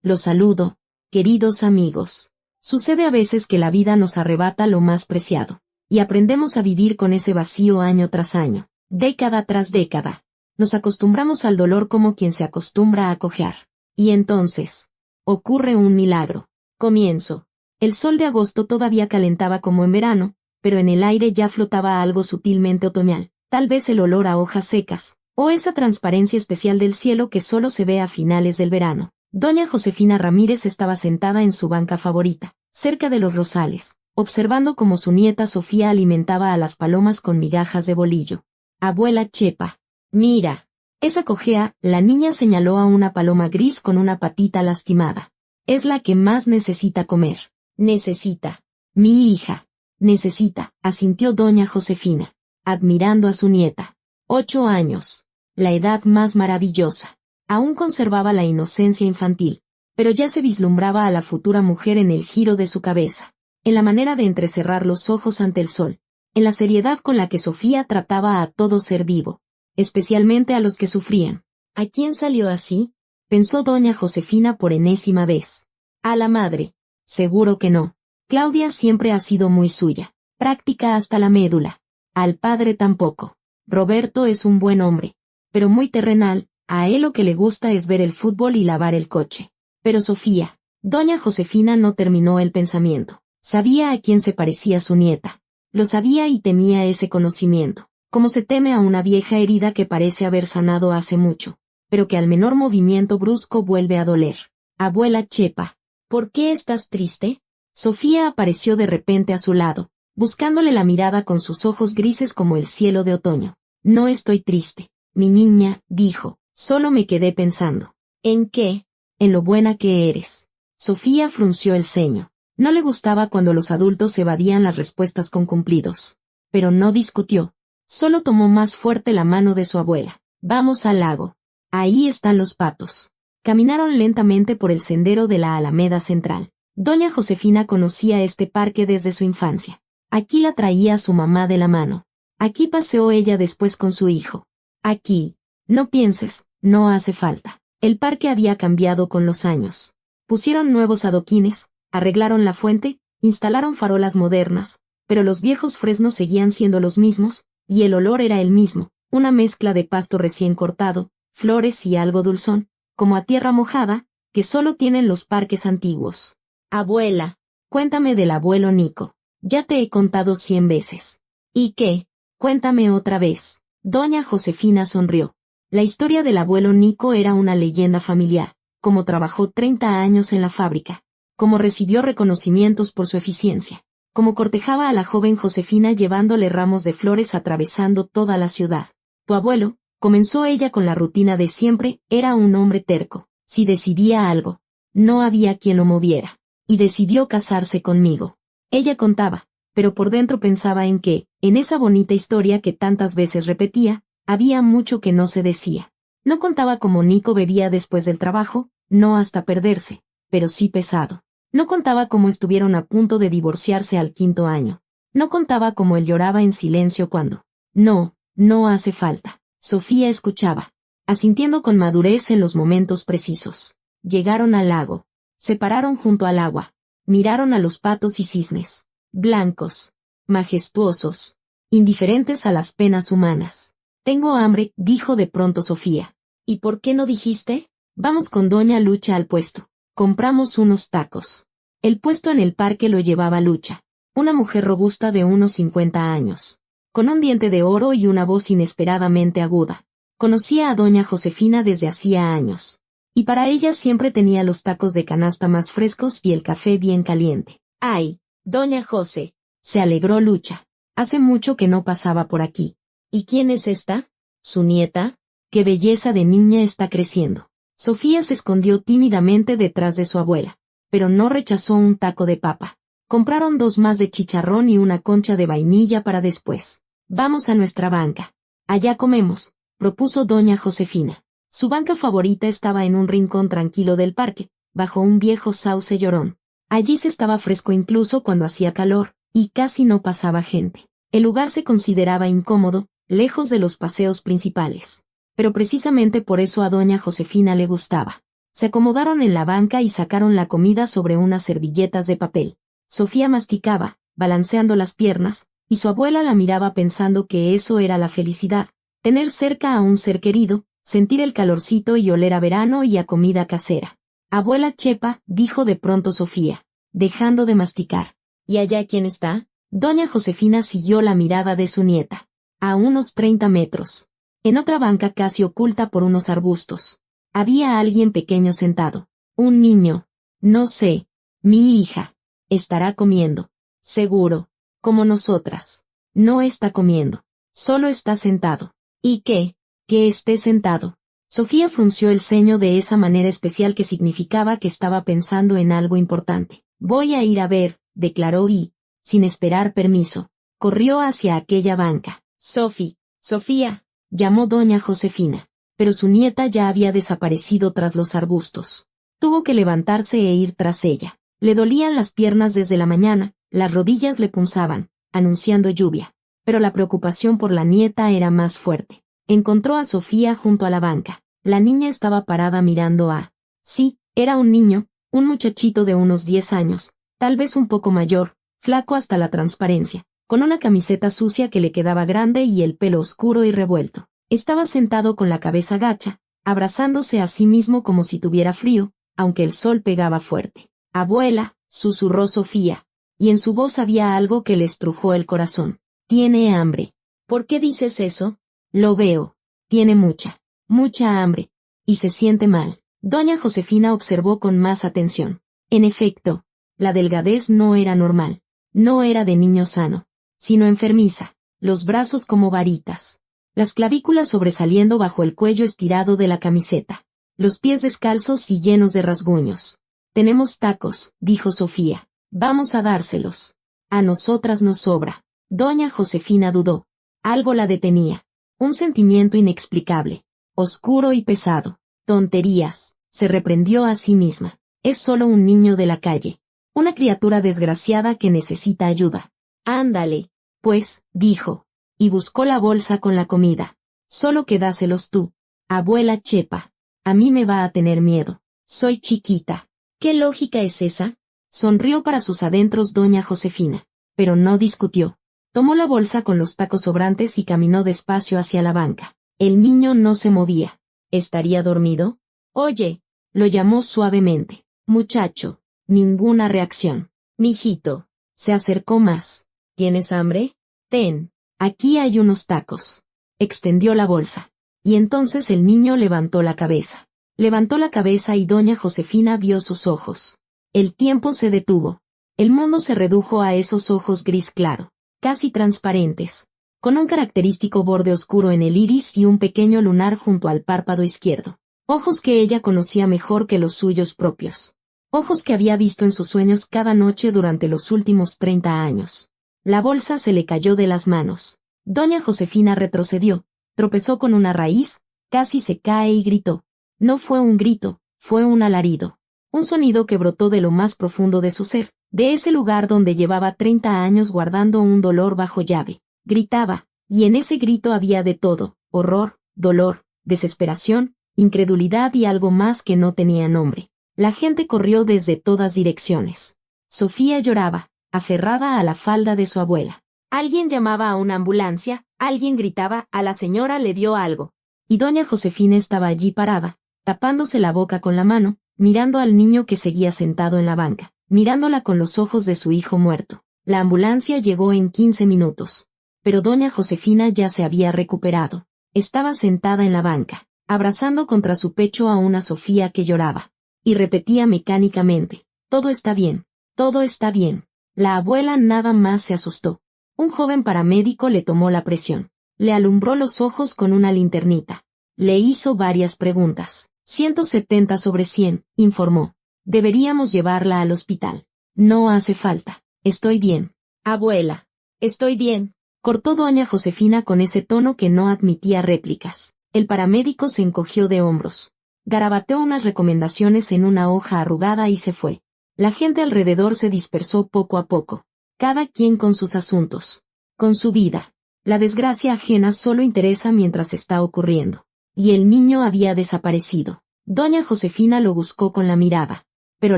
Los saludo, queridos amigos. Sucede a veces que la vida nos arrebata lo más preciado, y aprendemos a vivir con ese vacío año tras año, década tras década. Nos acostumbramos al dolor como quien se acostumbra a cojear. Y entonces, ocurre un milagro. Comienzo. El sol de agosto todavía calentaba como en verano, pero en el aire ya flotaba algo sutilmente otoñal, tal vez el olor a hojas secas, o esa transparencia especial del cielo que solo se ve a finales del verano. Doña Josefina Ramírez estaba sentada en su banca favorita, cerca de los rosales, observando cómo su nieta Sofía alimentaba a las palomas con migajas de bolillo. Abuela Chepa, mira, esa cojea, la niña señaló a una paloma gris con una patita lastimada. Es la que más necesita comer. Necesita. Mi hija. Necesita, asintió doña Josefina, admirando a su nieta. 8 años. La edad más maravillosa. Aún conservaba la inocencia infantil, pero ya se vislumbraba a la futura mujer en el giro de su cabeza, en la manera de entrecerrar los ojos ante el sol, en la seriedad con la que Sofía trataba a todo ser vivo, especialmente a los que sufrían. ¿A quién salió así?, pensó doña Josefina por enésima vez. A la madre. Seguro que no. Claudia siempre ha sido muy suya, práctica hasta la médula. Al padre tampoco. Roberto es un buen hombre, pero muy terrenal, a él lo que le gusta es ver el fútbol y lavar el coche. Pero Sofía, doña Josefina no terminó el pensamiento. Sabía a quién se parecía su nieta. Lo sabía y temía ese conocimiento, como se teme a una vieja herida que parece haber sanado hace mucho, pero que al menor movimiento brusco vuelve a doler. Abuela Chepa, ¿por qué estás triste? Sofía apareció de repente a su lado, buscándole la mirada con sus ojos grises como el cielo de otoño. No estoy triste, mi niña, dijo, solo me quedé pensando. ¿En qué? En lo buena que eres. Sofía frunció el ceño. No le gustaba cuando los adultos evadían las respuestas con cumplidos. Pero no discutió. Solo tomó más fuerte la mano de su abuela. Vamos al lago. Ahí están los patos. Caminaron lentamente por el sendero de la Alameda Central. Doña Josefina conocía este parque desde su infancia. Aquí la traía su mamá de la mano. Aquí paseó ella después con su hijo. Aquí. No pienses, no hace falta. El parque había cambiado con los años. Pusieron nuevos adoquines, arreglaron la fuente, instalaron farolas modernas, pero los viejos fresnos seguían siendo los mismos, y el olor era el mismo, una mezcla de pasto recién cortado, flores y algo dulzón, como a tierra mojada, que solo tienen los parques antiguos. Abuela, cuéntame del abuelo Nico. Ya te he contado 100 veces. ¿Y qué? Cuéntame otra vez. Doña Josefina sonrió. La historia del abuelo Nico era una leyenda familiar, como trabajó 30 años en la fábrica, como recibió reconocimientos por su eficiencia, como cortejaba a la joven Josefina llevándole ramos de flores atravesando toda la ciudad. Tu abuelo, comenzó ella con la rutina de siempre, era un hombre terco. Si decidía algo, no había quien lo moviera. Y decidió casarse conmigo. Ella contaba, pero por dentro pensaba en que, en esa bonita historia que tantas veces repetía, había mucho que no se decía. No contaba cómo Nico bebía después del trabajo, no hasta perderse, pero sí pesado. No contaba cómo estuvieron a punto de divorciarse al 5.º año. No contaba cómo él lloraba en silencio cuando. No hace falta. Sofía escuchaba, asintiendo con madurez en los momentos precisos. Llegaron al lago. Se pararon junto al agua. Miraron a los patos y cisnes. Blancos. Majestuosos. Indiferentes a las penas humanas. Tengo hambre, dijo de pronto Sofía. ¿Y por qué no dijiste? Vamos con doña Lucha al puesto. Compramos unos tacos. El puesto en el parque lo llevaba Lucha, una mujer robusta de unos 50 años, con un diente de oro y una voz inesperadamente aguda. Conocía a doña Josefina desde hacía años, y para ella siempre tenía los tacos de canasta más frescos y el café bien caliente. ¡Ay, doña José! Se alegró Lucha. Hace mucho que no pasaba por aquí. ¿Y quién es esta? ¿Su nieta? ¡Qué belleza de niña está creciendo! Sofía se escondió tímidamente detrás de su abuela, pero no rechazó un taco de papa. Compraron 2 más de chicharrón y una concha de vainilla para después. Vamos a nuestra banca. Allá comemos, propuso doña Josefina. Su banca favorita estaba en un rincón tranquilo del parque, bajo un viejo sauce llorón. Allí se estaba fresco incluso cuando hacía calor, y casi no pasaba gente. El lugar se consideraba incómodo, lejos de los paseos principales. Pero precisamente por eso a doña Josefina le gustaba. Se acomodaron en la banca y sacaron la comida sobre unas servilletas de papel. Sofía masticaba, balanceando las piernas, y su abuela la miraba pensando que eso era la felicidad, tener cerca a un ser querido, sentir el calorcito y oler a verano y a comida casera. Abuela Chepa, dijo de pronto Sofía, dejando de masticar. ¿Y allá quién está? Doña Josefina siguió la mirada de su nieta. A unos 30 metros. En otra banca casi oculta por unos arbustos. Había alguien pequeño sentado. Un niño. No sé. Mi hija. Estará comiendo. Seguro. Como nosotras. No está comiendo. Solo está sentado. ¿Y qué? Que esté sentado. Sofía frunció el ceño de esa manera especial que significaba que estaba pensando en algo importante. Voy a ir a ver, declaró y, sin esperar permiso, corrió hacia aquella banca. Sofía, llamó doña Josefina, pero su nieta ya había desaparecido tras los arbustos. Tuvo que levantarse e ir tras ella. Le dolían las piernas desde la mañana, las rodillas le punzaban, anunciando lluvia, pero la preocupación por la nieta era más fuerte. Encontró a Sofía junto a la banca. La niña estaba parada mirando a... Sí, era un niño, un muchachito de unos 10 años, tal vez un poco mayor, flaco hasta la transparencia, con una camiseta sucia que le quedaba grande y el pelo oscuro y revuelto. Estaba sentado con la cabeza gacha, abrazándose a sí mismo como si tuviera frío, aunque el sol pegaba fuerte. Abuela, susurró Sofía, y en su voz había algo que le estrujó el corazón. Tiene hambre. ¿Por qué dices eso? Lo veo. Tiene mucha hambre. Y se siente mal. Doña Josefina observó con más atención. En efecto, la delgadez no era normal. No era de niño sano, sino enfermiza. Los brazos como varitas. Las clavículas sobresaliendo bajo el cuello estirado de la camiseta. Los pies descalzos y llenos de rasguños. Tenemos tacos, dijo Sofía. Vamos a dárselos. A nosotras nos sobra. Doña Josefina dudó. Algo la detenía. Un sentimiento inexplicable, oscuro y pesado. Tonterías, se reprendió a sí misma. Es solo un niño de la calle. Una criatura desgraciada que necesita ayuda. Ándale, pues, dijo. Y buscó la bolsa con la comida. Solo que dáselos tú, abuela Chepa. A mí me va a tener miedo. Soy chiquita. ¿Qué lógica es esa? Sonrió para sus adentros doña Josefina, pero no discutió. Tomó la bolsa con los tacos sobrantes y caminó despacio hacia la banca. El niño no se movía. ¿Estaría dormido? Oye, lo llamó suavemente. Muchacho. Ninguna reacción. Mijito. Se acercó más. ¿Tienes hambre? Ten. Aquí hay unos tacos. Extendió la bolsa. Y entonces el niño levantó la cabeza. Levantó la cabeza y doña Josefina vio sus ojos. El tiempo se detuvo. El mundo se redujo a esos ojos gris claro, casi transparentes, con un característico borde oscuro en el iris y un pequeño lunar junto al párpado izquierdo. Ojos que ella conocía mejor que los suyos propios. Ojos que había visto en sus sueños cada noche durante los últimos 30 años. La bolsa se le cayó de las manos. Doña Josefina retrocedió, tropezó con una raíz, casi se cae y gritó. No fue un grito, fue un alarido. Un sonido que brotó de lo más profundo de su ser, de ese lugar donde llevaba 30 años guardando un dolor bajo llave. Gritaba, y en ese grito había de todo, horror, dolor, desesperación, incredulidad y algo más que no tenía nombre. La gente corrió desde todas direcciones. Sofía lloraba, aferrada a la falda de su abuela. Alguien llamaba a una ambulancia, alguien gritaba, a la señora le dio algo. Y doña Josefina estaba allí parada, tapándose la boca con la mano, mirando al niño que seguía sentado en la banca, mirándola con los ojos de su hijo muerto. La ambulancia llegó en 15 minutos. Pero doña Josefina ya se había recuperado. Estaba sentada en la banca, abrazando contra su pecho a una Sofía que lloraba. Y repetía mecánicamente, todo está bien, todo está bien. La abuela nada más se asustó. Un joven paramédico le tomó la presión. Le alumbró los ojos con una linternita. Le hizo varias preguntas. 170 sobre 100, informó. Deberíamos llevarla al hospital. No hace falta. Estoy bien. Abuela. Estoy bien. Cortó doña Josefina con ese tono que no admitía réplicas. El paramédico se encogió de hombros. Garabateó unas recomendaciones en una hoja arrugada y se fue. La gente alrededor se dispersó poco a poco. Cada quien con sus asuntos. Con su vida. La desgracia ajena solo interesa mientras está ocurriendo. Y el niño había desaparecido. Doña Josefina lo buscó con la mirada, pero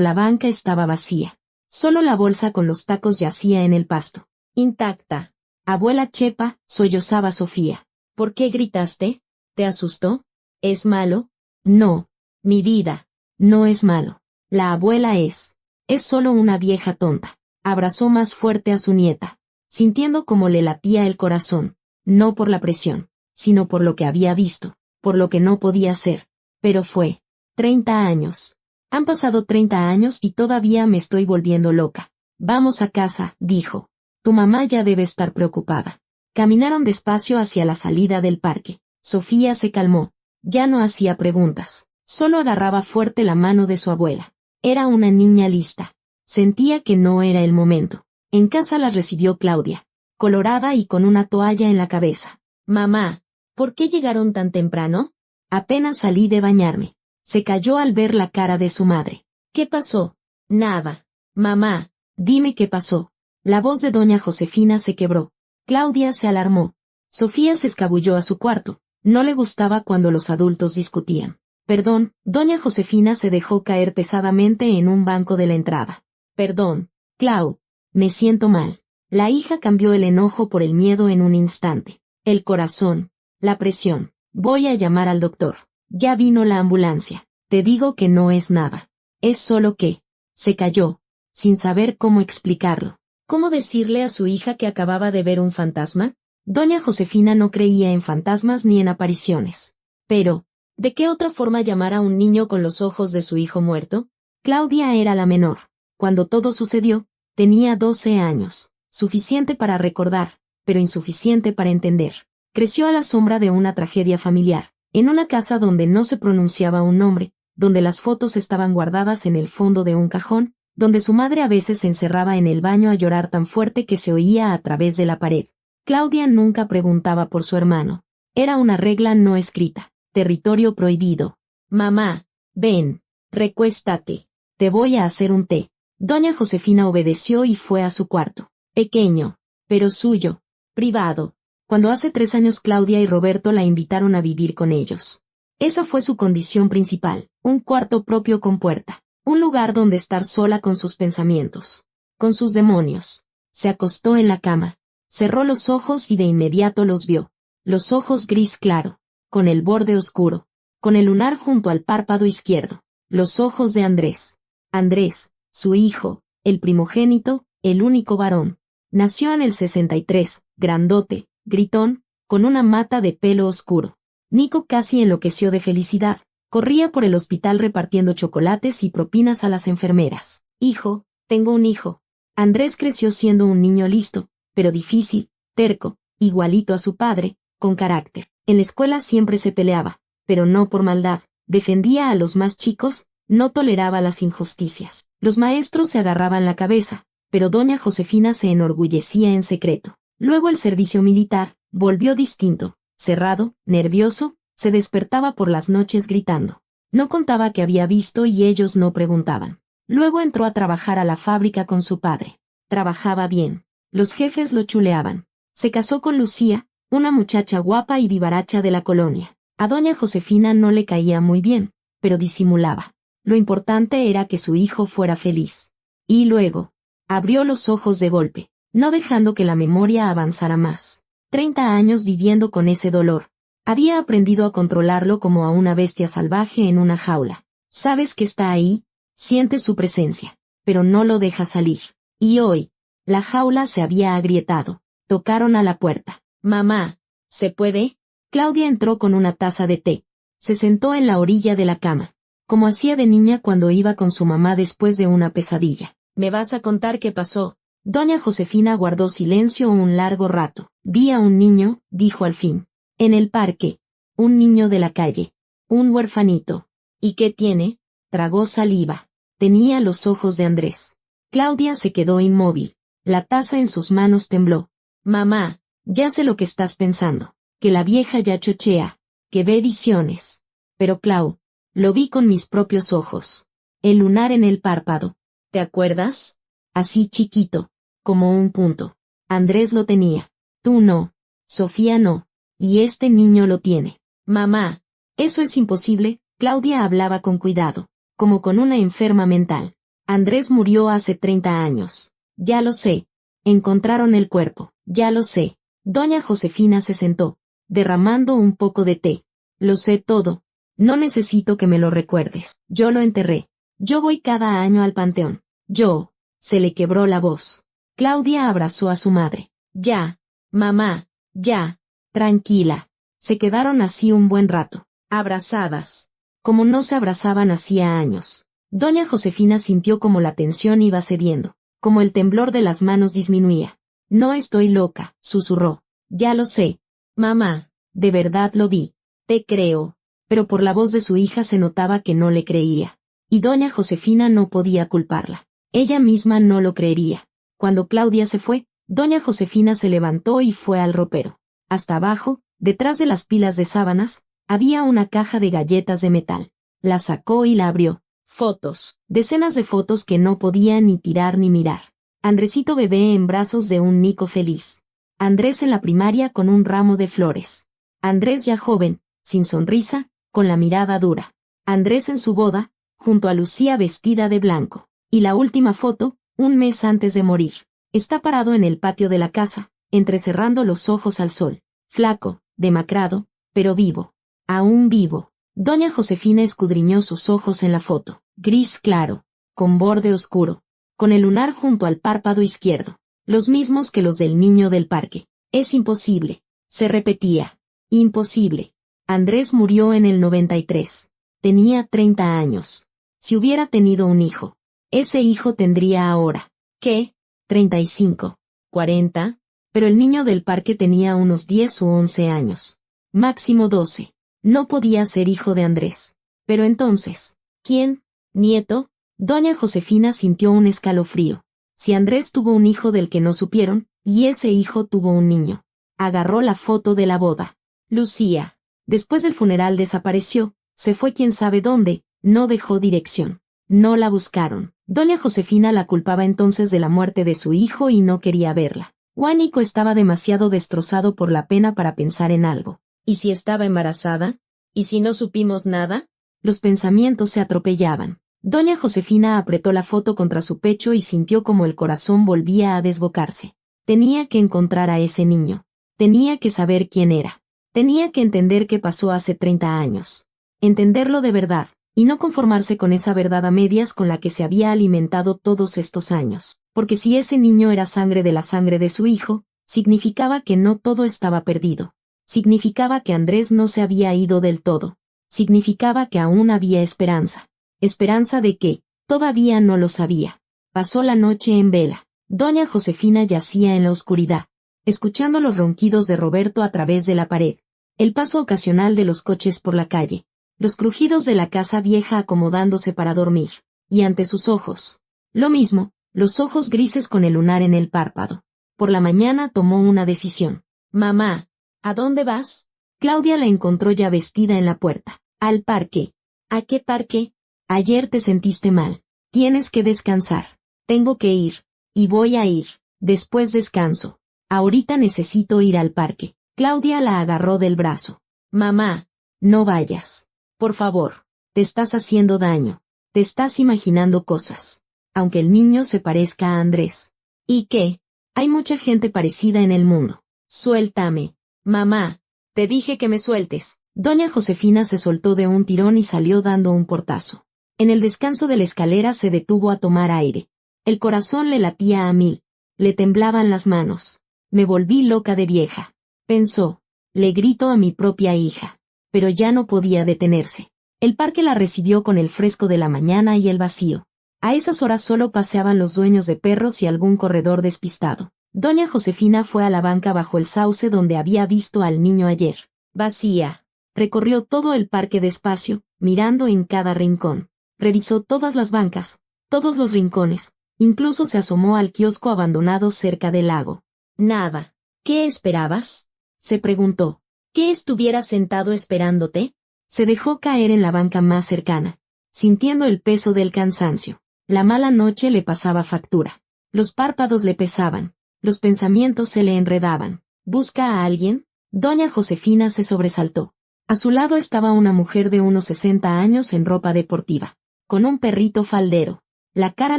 la banca estaba vacía. Solo la bolsa con los tacos yacía en el pasto. Intacta. Abuela Chepa, sollozaba Sofía. ¿Por qué gritaste? ¿Te asustó? ¿Es malo? No. Mi vida. No es malo. La abuela es solo una vieja tonta. Abrazó más fuerte a su nieta, sintiendo cómo le latía el corazón, no por la presión, sino por lo que había visto, por lo que no podía ser. Pero fue 30 años. Han pasado 30 años y todavía me estoy volviendo loca. Vamos a casa, dijo. Tu mamá ya debe estar preocupada. Caminaron despacio hacia la salida del parque. Sofía se calmó. Ya no hacía preguntas. Solo agarraba fuerte la mano de su abuela. Era una niña lista. Sentía que no era el momento. En casa las recibió Claudia, colorada y con una toalla en la cabeza. Mamá, ¿por qué llegaron tan temprano? Apenas salí de bañarme. Se calló al ver la cara de su madre. ¿Qué pasó? Nada. Mamá, dime qué pasó. La voz de doña Josefina se quebró. Claudia se alarmó. Sofía se escabulló a su cuarto. No le gustaba cuando los adultos discutían. Perdón, doña Josefina se dejó caer pesadamente en un banco de la entrada. Perdón, Clau. Me siento mal. La hija cambió el enojo por el miedo en un instante. El corazón. La presión. Voy a llamar al doctor. Ya vino la ambulancia. Te digo que no es nada. Es solo que. Se calló, sin saber cómo explicarlo. ¿Cómo decirle a su hija que acababa de ver un fantasma? Doña Josefina no creía en fantasmas ni en apariciones. Pero, ¿de qué otra forma llamar a un niño con los ojos de su hijo muerto? Claudia era la menor. Cuando todo sucedió, tenía 12 años, suficiente para recordar, pero insuficiente para entender. Creció a la sombra de una tragedia familiar, en una casa donde no se pronunciaba un nombre, donde las fotos estaban guardadas en el fondo de un cajón, donde su madre a veces se encerraba en el baño a llorar tan fuerte que se oía a través de la pared. Claudia nunca preguntaba por su hermano. Era una regla no escrita, territorio prohibido. Mamá, ven, recuéstate, te voy a hacer un té. Doña Josefina obedeció y fue a su cuarto. Pequeño, pero suyo, privado. Cuando hace 3 años Claudia y Roberto la invitaron a vivir con ellos. Esa fue su condición principal, un cuarto propio con puerta, un lugar donde estar sola con sus pensamientos, con sus demonios. Se acostó en la cama, cerró los ojos y de inmediato los vio. Los ojos gris claro, con el borde oscuro, con el lunar junto al párpado izquierdo. Los ojos de Andrés. Andrés, su hijo, el primogénito, el único varón. Nació en el 63, grandote, gritón, con una mata de pelo oscuro. Nico casi enloqueció de felicidad. Corría por el hospital repartiendo chocolates y propinas a las enfermeras. Hijo, tengo un hijo. Andrés creció siendo un niño listo, pero difícil, terco, igualito a su padre, con carácter. En la escuela siempre se peleaba, pero no por maldad. Defendía a los más chicos, no toleraba las injusticias. Los maestros se agarraban la cabeza, pero doña Josefina se enorgullecía en secreto. Luego el servicio militar, volvió distinto, cerrado, nervioso, se despertaba por las noches gritando. No contaba que había visto y ellos no preguntaban. Luego entró a trabajar a la fábrica con su padre. Trabajaba bien. Los jefes lo chuleaban. Se casó con Lucía, una muchacha guapa y vivaracha de la colonia. A doña Josefina no le caía muy bien, pero disimulaba. Lo importante era que su hijo fuera feliz. Y luego, abrió los ojos de golpe, no dejando que la memoria avanzara más. 30 años viviendo con ese dolor. Había aprendido a controlarlo como a una bestia salvaje en una jaula. Sabes que está ahí, sientes su presencia, pero no lo dejas salir. Y hoy, la jaula se había agrietado. Tocaron a la puerta. Mamá, ¿se puede? Claudia entró con una taza de té. Se sentó en la orilla de la cama, como hacía de niña cuando iba con su mamá después de una pesadilla. ¿Me vas a contar qué pasó? Doña Josefina guardó silencio un largo rato. Vi a un niño, dijo al fin. En el parque. Un niño de la calle. Un huerfanito. ¿Y qué tiene? Tragó saliva. Tenía los ojos de Andrés. Claudia se quedó inmóvil. La taza en sus manos tembló. Mamá, ya sé lo que estás pensando. Que la vieja ya chochea. Que ve visiones. Pero Clau, lo vi con mis propios ojos. El lunar en el párpado. ¿Te acuerdas? Así chiquito. Como un punto. Andrés lo tenía. Tú no. Sofía no. Y este niño lo tiene. Mamá, eso es imposible, Claudia hablaba con cuidado, como con una enferma mental. Andrés murió hace 30 años. Ya lo sé. Encontraron el cuerpo. Ya lo sé. Doña Josefina se sentó, derramando un poco de té. Lo sé todo. No necesito que me lo recuerdes. Yo lo enterré. Yo voy cada año al panteón. Yo. Se le quebró la voz. Claudia abrazó a su madre. Ya. Mamá. Ya. Tranquila. Se quedaron así un buen rato, abrazadas, como no se abrazaban hacía años. Doña Josefina sintió como la tensión iba cediendo, como el temblor de las manos disminuía. No estoy loca, susurró. Ya lo sé. Mamá, de verdad lo vi. Te creo. Pero por la voz de su hija se notaba que no le creía. Y doña Josefina no podía culparla. Ella misma no lo creería. Cuando Claudia se fue, doña Josefina se levantó y fue al ropero. Hasta abajo, detrás de las pilas de sábanas, había una caja de galletas de metal. La sacó y la abrió. Fotos. Decenas de fotos que no podía ni tirar ni mirar. Andresito bebé en brazos de un Nico feliz. Andrés en la primaria con un ramo de flores. Andrés ya joven, sin sonrisa, con la mirada dura. Andrés en su boda, junto a Lucía vestida de blanco. Y la última foto, un mes antes de morir. Está parado en el patio de la casa, entrecerrando los ojos al sol. Flaco, demacrado, pero vivo. Aún vivo. Doña Josefina escudriñó sus ojos en la foto. Gris claro, con borde oscuro, con el lunar junto al párpado izquierdo. Los mismos que los del niño del parque. Es imposible. Se repetía. Imposible. Andrés murió en el 93. Tenía 30 años. Si hubiera tenido un hijo, ese hijo tendría ahora, ¿qué? 35, 40, pero el niño del parque tenía unos 10 u 11 años. Máximo 12. No podía ser hijo de Andrés. Pero entonces, ¿quién? ¿Nieto? Doña Josefina sintió un escalofrío. Si Andrés tuvo un hijo del que no supieron, y ese hijo tuvo un niño. Agarró la foto de la boda. Lucía. Después del funeral desapareció, se fue quién sabe dónde, no dejó dirección. No la buscaron. Doña Josefina la culpaba entonces de la muerte de su hijo y no quería verla. Juanico estaba demasiado destrozado por la pena para pensar en algo. ¿Y si estaba embarazada? ¿Y si no supimos nada? Los pensamientos se atropellaban. Doña Josefina apretó la foto contra su pecho y sintió como el corazón volvía a desbocarse. Tenía que encontrar a ese niño. Tenía que saber quién era. Tenía que entender qué pasó hace 30 años. Entenderlo de verdad, y no conformarse con esa verdad a medias con la que se había alimentado todos estos años. Porque si ese niño era sangre de la sangre de su hijo, significaba que no todo estaba perdido. Significaba que Andrés no se había ido del todo. Significaba que aún había esperanza. Esperanza de que, todavía no lo sabía. Pasó la noche en vela. Doña Josefina yacía en la oscuridad, escuchando los ronquidos de Roberto a través de la pared, el paso ocasional de los coches por la calle, los crujidos de la casa vieja acomodándose para dormir, y ante sus ojos, lo mismo, los ojos grises con el lunar en el párpado. Por la mañana tomó una decisión. Mamá, ¿a dónde vas? Claudia la encontró ya vestida en la puerta. Al parque. ¿A qué parque? Ayer te sentiste mal. Tienes que descansar. Tengo que ir. Y voy a ir. Después descanso. Ahorita necesito ir al parque. Claudia la agarró del brazo. Mamá, no vayas. Por favor. Te estás haciendo daño. Te estás imaginando cosas. Aunque el niño se parezca a Andrés. ¿Y qué? Hay mucha gente parecida en el mundo. Suéltame. Mamá, te dije que me sueltes. Doña Josefina se soltó de un tirón y salió dando un portazo. En el descanso de la escalera se detuvo a tomar aire. El corazón le latía a 1000. Le temblaban las manos. Me volví loca de vieja. Pensó. Le grito a mi propia hija. Pero ya no podía detenerse. El parque la recibió con el fresco de la mañana y el vacío. A esas horas solo paseaban los dueños de perros y algún corredor despistado. Doña Josefina fue a la banca bajo el sauce donde había visto al niño ayer. Vacía. Recorrió todo el parque despacio, mirando en cada rincón. Revisó todas las bancas, todos los rincones, incluso se asomó al kiosco abandonado cerca del lago. Nada. ¿Qué esperabas? Se preguntó. ¿Que estuviera sentado esperándote? Se dejó caer en la banca más cercana, sintiendo el peso del cansancio. La mala noche le pasaba factura. Los párpados le pesaban. Los pensamientos se le enredaban. ¿Busca a alguien? Doña Josefina se sobresaltó. A su lado estaba una mujer de unos 60 años en ropa deportiva, con un perrito faldero. La cara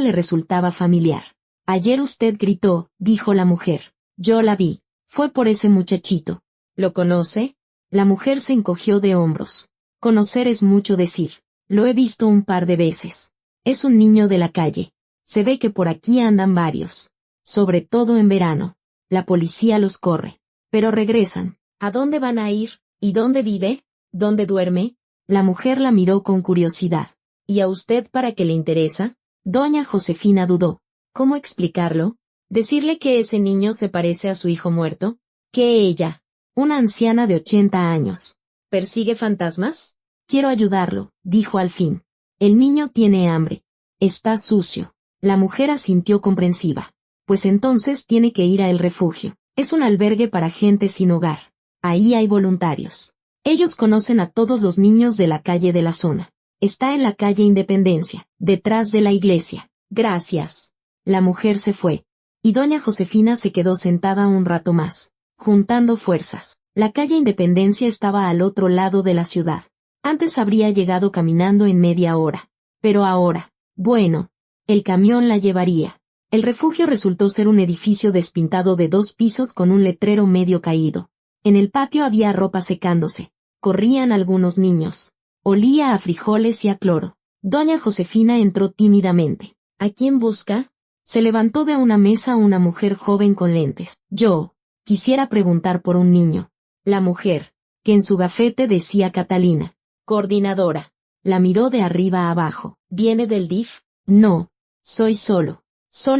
le resultaba familiar. Ayer usted gritó, dijo la mujer. Yo la vi. Fue por ese muchachito. ¿Lo conoce? La mujer se encogió de hombros. Conocer es mucho decir. Lo he visto un par de veces. Es un niño de la calle. Se ve que por aquí andan varios. Sobre todo en verano. La policía los corre. Pero regresan. ¿A dónde van a ir? ¿Y dónde vive? ¿Dónde duerme? La mujer la miró con curiosidad. ¿Y a usted para qué le interesa? Doña Josefina dudó. ¿Cómo explicarlo? ¿Decirle que ese niño se parece a su hijo muerto? ¿Que ella, una anciana de 80 años, persigue fantasmas? Quiero ayudarlo, dijo al fin. El niño tiene hambre. Está sucio. La mujer asintió comprensiva. Pues entonces tiene que ir a el refugio. Es un albergue para gente sin hogar. Ahí hay voluntarios. Ellos conocen a todos los niños de la calle de la zona. Está en la calle Independencia, detrás de la iglesia. Gracias. La mujer se fue. Y doña Josefina se quedó sentada un rato más, juntando fuerzas. La calle Independencia estaba al otro lado de la ciudad. Antes habría llegado caminando en media hora. Pero ahora, bueno, el camión la llevaría. El refugio resultó ser un edificio despintado de 2 pisos con un letrero medio caído. En el patio había ropa secándose. Corrían algunos niños. Olía a frijoles y a cloro. Doña Josefina entró tímidamente. ¿A quién busca? Se levantó de una mesa una mujer joven con lentes. Yo quisiera preguntar por un niño. La mujer, que en su gafete decía Catalina, coordinadora, la miró de arriba a abajo. ¿Viene del DIF? No, soy solo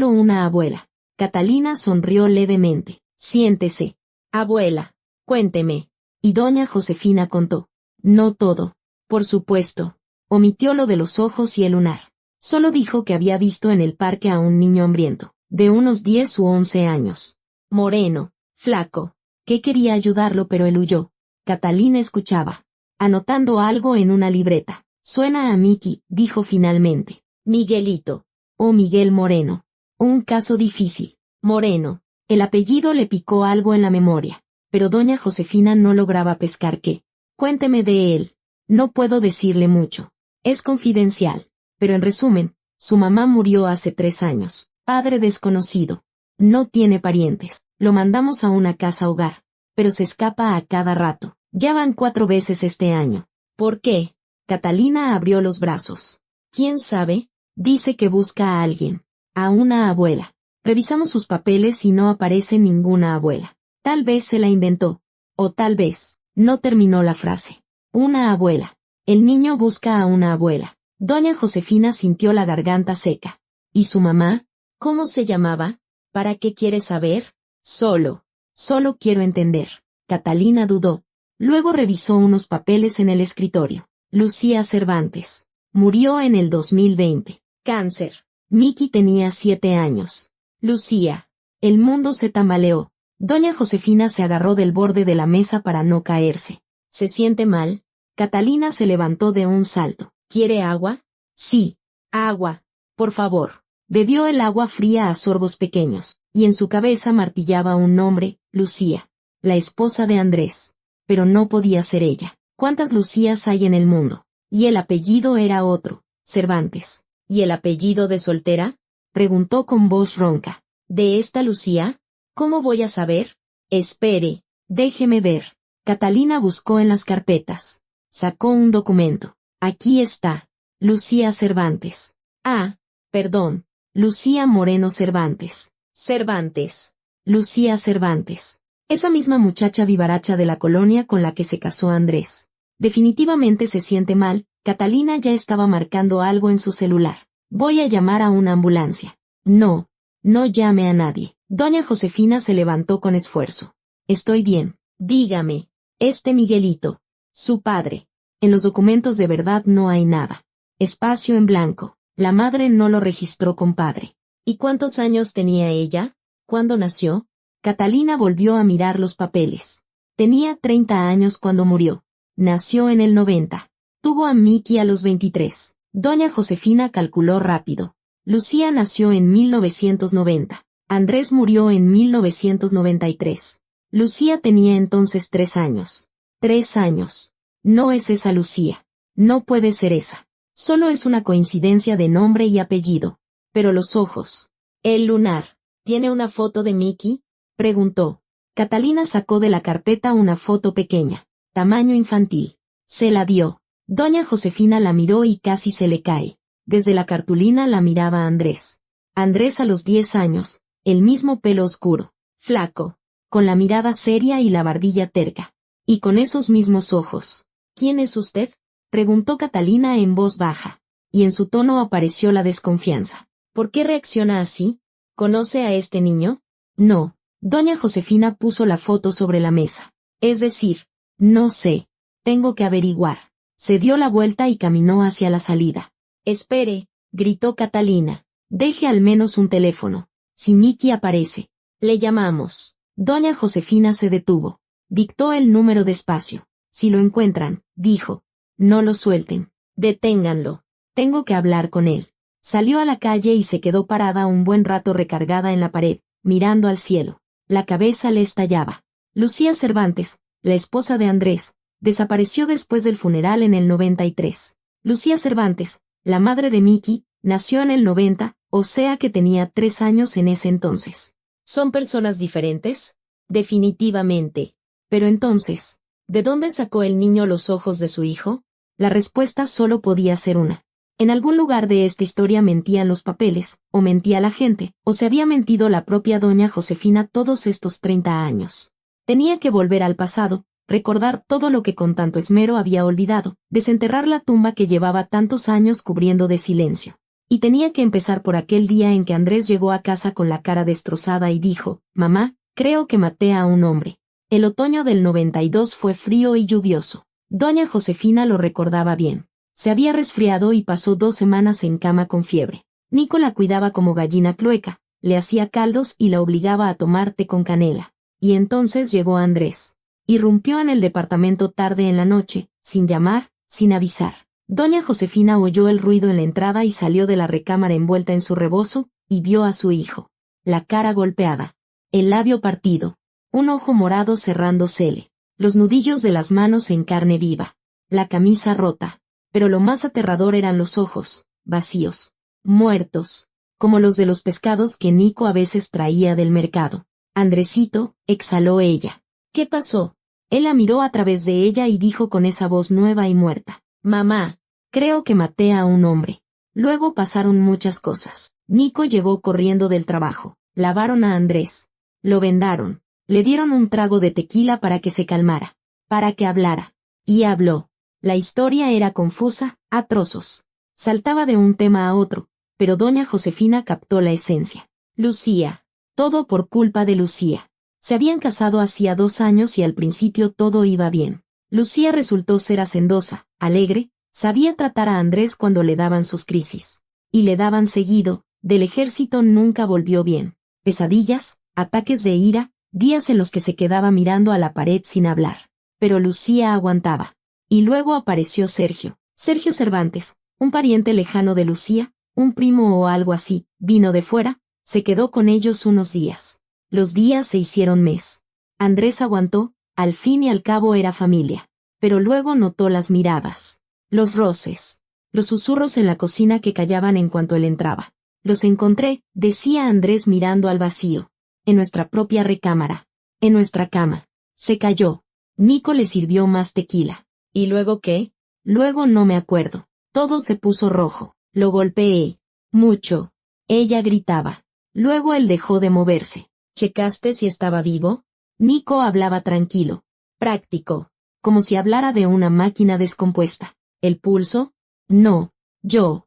una abuela. Catalina sonrió levemente. Siéntese. Abuela, cuénteme. Y doña Josefina contó. No todo. Por supuesto. Omitió lo de los ojos y el lunar. Solo dijo que había visto en el parque a un niño hambriento, de unos 10 u 11 años. Moreno, flaco. Que quería ayudarlo pero él huyó. Catalina escuchaba, anotando algo en una libreta. Suena a Miki, dijo finalmente. Miguelito. O Miguel Moreno. Un caso difícil. Moreno. El apellido le picó algo en la memoria, pero doña Josefina no lograba pescar qué. Cuénteme de él. No puedo decirle mucho. Es confidencial. Pero en resumen, su mamá murió hace 3 años. Padre desconocido. No tiene parientes. Lo mandamos a una casa hogar. Pero se escapa a cada rato. Ya van 4 veces este año. ¿Por qué? Catalina abrió los brazos. ¿Quién sabe? Dice que busca a alguien. A una abuela. Revisamos sus papeles y no aparece ninguna abuela. Tal vez se la inventó. O tal vez, no terminó la frase. Una abuela. El niño busca a una abuela. Doña Josefina sintió la garganta seca. ¿Y su mamá? ¿Cómo se llamaba? ¿Para qué quiere saber? Solo quiero entender. Catalina dudó. Luego revisó unos papeles en el escritorio. Lucía Cervantes. Murió en el 2020. Cáncer. Miki tenía 7 años. Lucía. El mundo se tambaleó. Doña Josefina se agarró del borde de la mesa para no caerse. ¿Se siente mal? Catalina se levantó de un salto. ¿Quiere agua? Sí. Agua. Por favor. Bebió el agua fría a sorbos pequeños, y en su cabeza martillaba un nombre, Lucía. La esposa de Andrés. Pero no podía ser ella. ¿Cuántas Lucías hay en el mundo? Y el apellido era otro, Cervantes. ¿Y el apellido de soltera? Preguntó con voz ronca. ¿De esta Lucía? ¿Cómo voy a saber? Espere, déjeme ver. Catalina buscó en las carpetas. Sacó un documento. Aquí está. Lucía Cervantes. Ah, perdón. Lucía Moreno Cervantes. Cervantes. Lucía Cervantes. Esa misma muchacha vivaracha de la colonia con la que se casó Andrés. Definitivamente se siente mal. Catalina ya estaba marcando algo en su celular. Voy a llamar a una ambulancia. No llame a nadie. Doña Josefina se levantó con esfuerzo. Estoy bien. Dígame. Miguelito. Su padre. En los documentos de verdad no hay nada. Espacio en blanco. La madre no lo registró con padre. ¿Y cuántos años tenía ella? ¿Cuándo nació? Catalina volvió a mirar los papeles. Tenía 30 años cuando murió. Nació en el 90. Tuvo a Miki a los 23. Doña Josefina calculó rápido. Lucía nació en 1990. Andrés murió en 1993. Lucía tenía entonces 3 años. 3 años. No es esa Lucía. No puede ser esa. Solo es una coincidencia de nombre y apellido. Pero los ojos. El lunar. ¿Tiene una foto de Mickey? Preguntó. Catalina sacó de la carpeta una foto pequeña, tamaño infantil. Se la dio. Doña Josefina la miró y casi se le cae. Desde la cartulina la miraba Andrés. Andrés a los 10 años, el mismo pelo oscuro, flaco, con la mirada seria y la barbilla terca. Y con esos mismos ojos. ¿Quién es usted? Preguntó Catalina en voz baja. Y en su tono apareció la desconfianza. ¿Por qué reacciona así? ¿Conoce a este niño? No. Doña Josefina puso la foto sobre la mesa. Es decir, no sé. Tengo que averiguar. Se dio la vuelta y caminó hacia la salida. Espere, gritó Catalina. Deje al menos un teléfono. Si Mickey aparece, le llamamos. Doña Josefina se detuvo. Dictó el número despacio. Si lo encuentran, dijo. No lo suelten. Deténganlo. Tengo que hablar con él. Salió a la calle y se quedó parada un buen rato recargada en la pared, mirando al cielo. La cabeza le estallaba. Lucía Cervantes, la esposa de Andrés, desapareció después del funeral en el 93. Lucía Cervantes, la madre de Mickey, nació en el 90, o sea que tenía 3 años en ese entonces. ¿Son personas diferentes? Definitivamente. Pero entonces, ¿de dónde sacó el niño los ojos de su hijo? La respuesta solo podía ser una. En algún lugar de esta historia mentían los papeles, o mentía la gente, o se había mentido la propia doña Josefina todos estos 30 años. Tenía que volver al pasado, recordar todo lo que con tanto esmero había olvidado, desenterrar la tumba que llevaba tantos años cubriendo de silencio. Y tenía que empezar por aquel día en que Andrés llegó a casa con la cara destrozada y dijo, «Mamá, creo que maté a un hombre». El otoño del 92 fue frío y lluvioso. Doña Josefina lo recordaba bien. Se había resfriado y pasó 2 semanas en cama con fiebre. Nico la cuidaba como gallina clueca, le hacía caldos y la obligaba a tomar té con canela. Y entonces llegó Andrés. Irrumpió en el departamento tarde en la noche, sin llamar, sin avisar. Doña Josefina oyó el ruido en la entrada y salió de la recámara envuelta en su rebozo, y vio a su hijo. La cara golpeada. El labio partido. Un ojo morado cerrándosele. Los nudillos de las manos en carne viva. La camisa rota. Pero lo más aterrador eran los ojos, vacíos, muertos, como los de los pescados que Nico a veces traía del mercado. Andresito, exhaló ella. ¿Qué pasó? Él la miró a través de ella y dijo con esa voz nueva y muerta. Mamá, creo que maté a un hombre. Luego pasaron muchas cosas. Nico llegó corriendo del trabajo. Lavaron a Andrés. Lo vendaron. Le dieron un trago de tequila para que se calmara. Para que hablara. Y habló. La historia era confusa, a trozos. Saltaba de un tema a otro, pero doña Josefina captó la esencia. Lucía. Todo por culpa de Lucía. Se habían casado hacía 2 años y al principio todo iba bien. Lucía resultó ser hacendosa, alegre, sabía tratar a Andrés cuando le daban sus crisis. Y le daban seguido, del ejército nunca volvió bien. Pesadillas, ataques de ira, días en los que se quedaba mirando a la pared sin hablar. Pero Lucía aguantaba. Y luego apareció Sergio. Sergio Cervantes, un pariente lejano de Lucía, un primo o algo así, vino de fuera, se quedó con ellos unos días. Los días se hicieron mes. Andrés aguantó, al fin y al cabo era familia. Pero luego notó las miradas, los roces, los susurros en la cocina que callaban en cuanto él entraba. Los encontré, decía Andrés mirando al vacío. En nuestra propia recámara. En nuestra cama. Se calló. Nico le sirvió más tequila. ¿Y luego qué? Luego no me acuerdo. Todo se puso rojo. Lo golpeé. Mucho. Ella gritaba. Luego él dejó de moverse. ¿Checaste si estaba vivo? Nico hablaba tranquilo. Práctico. Como si hablara de una máquina descompuesta. ¿El pulso? No. Yo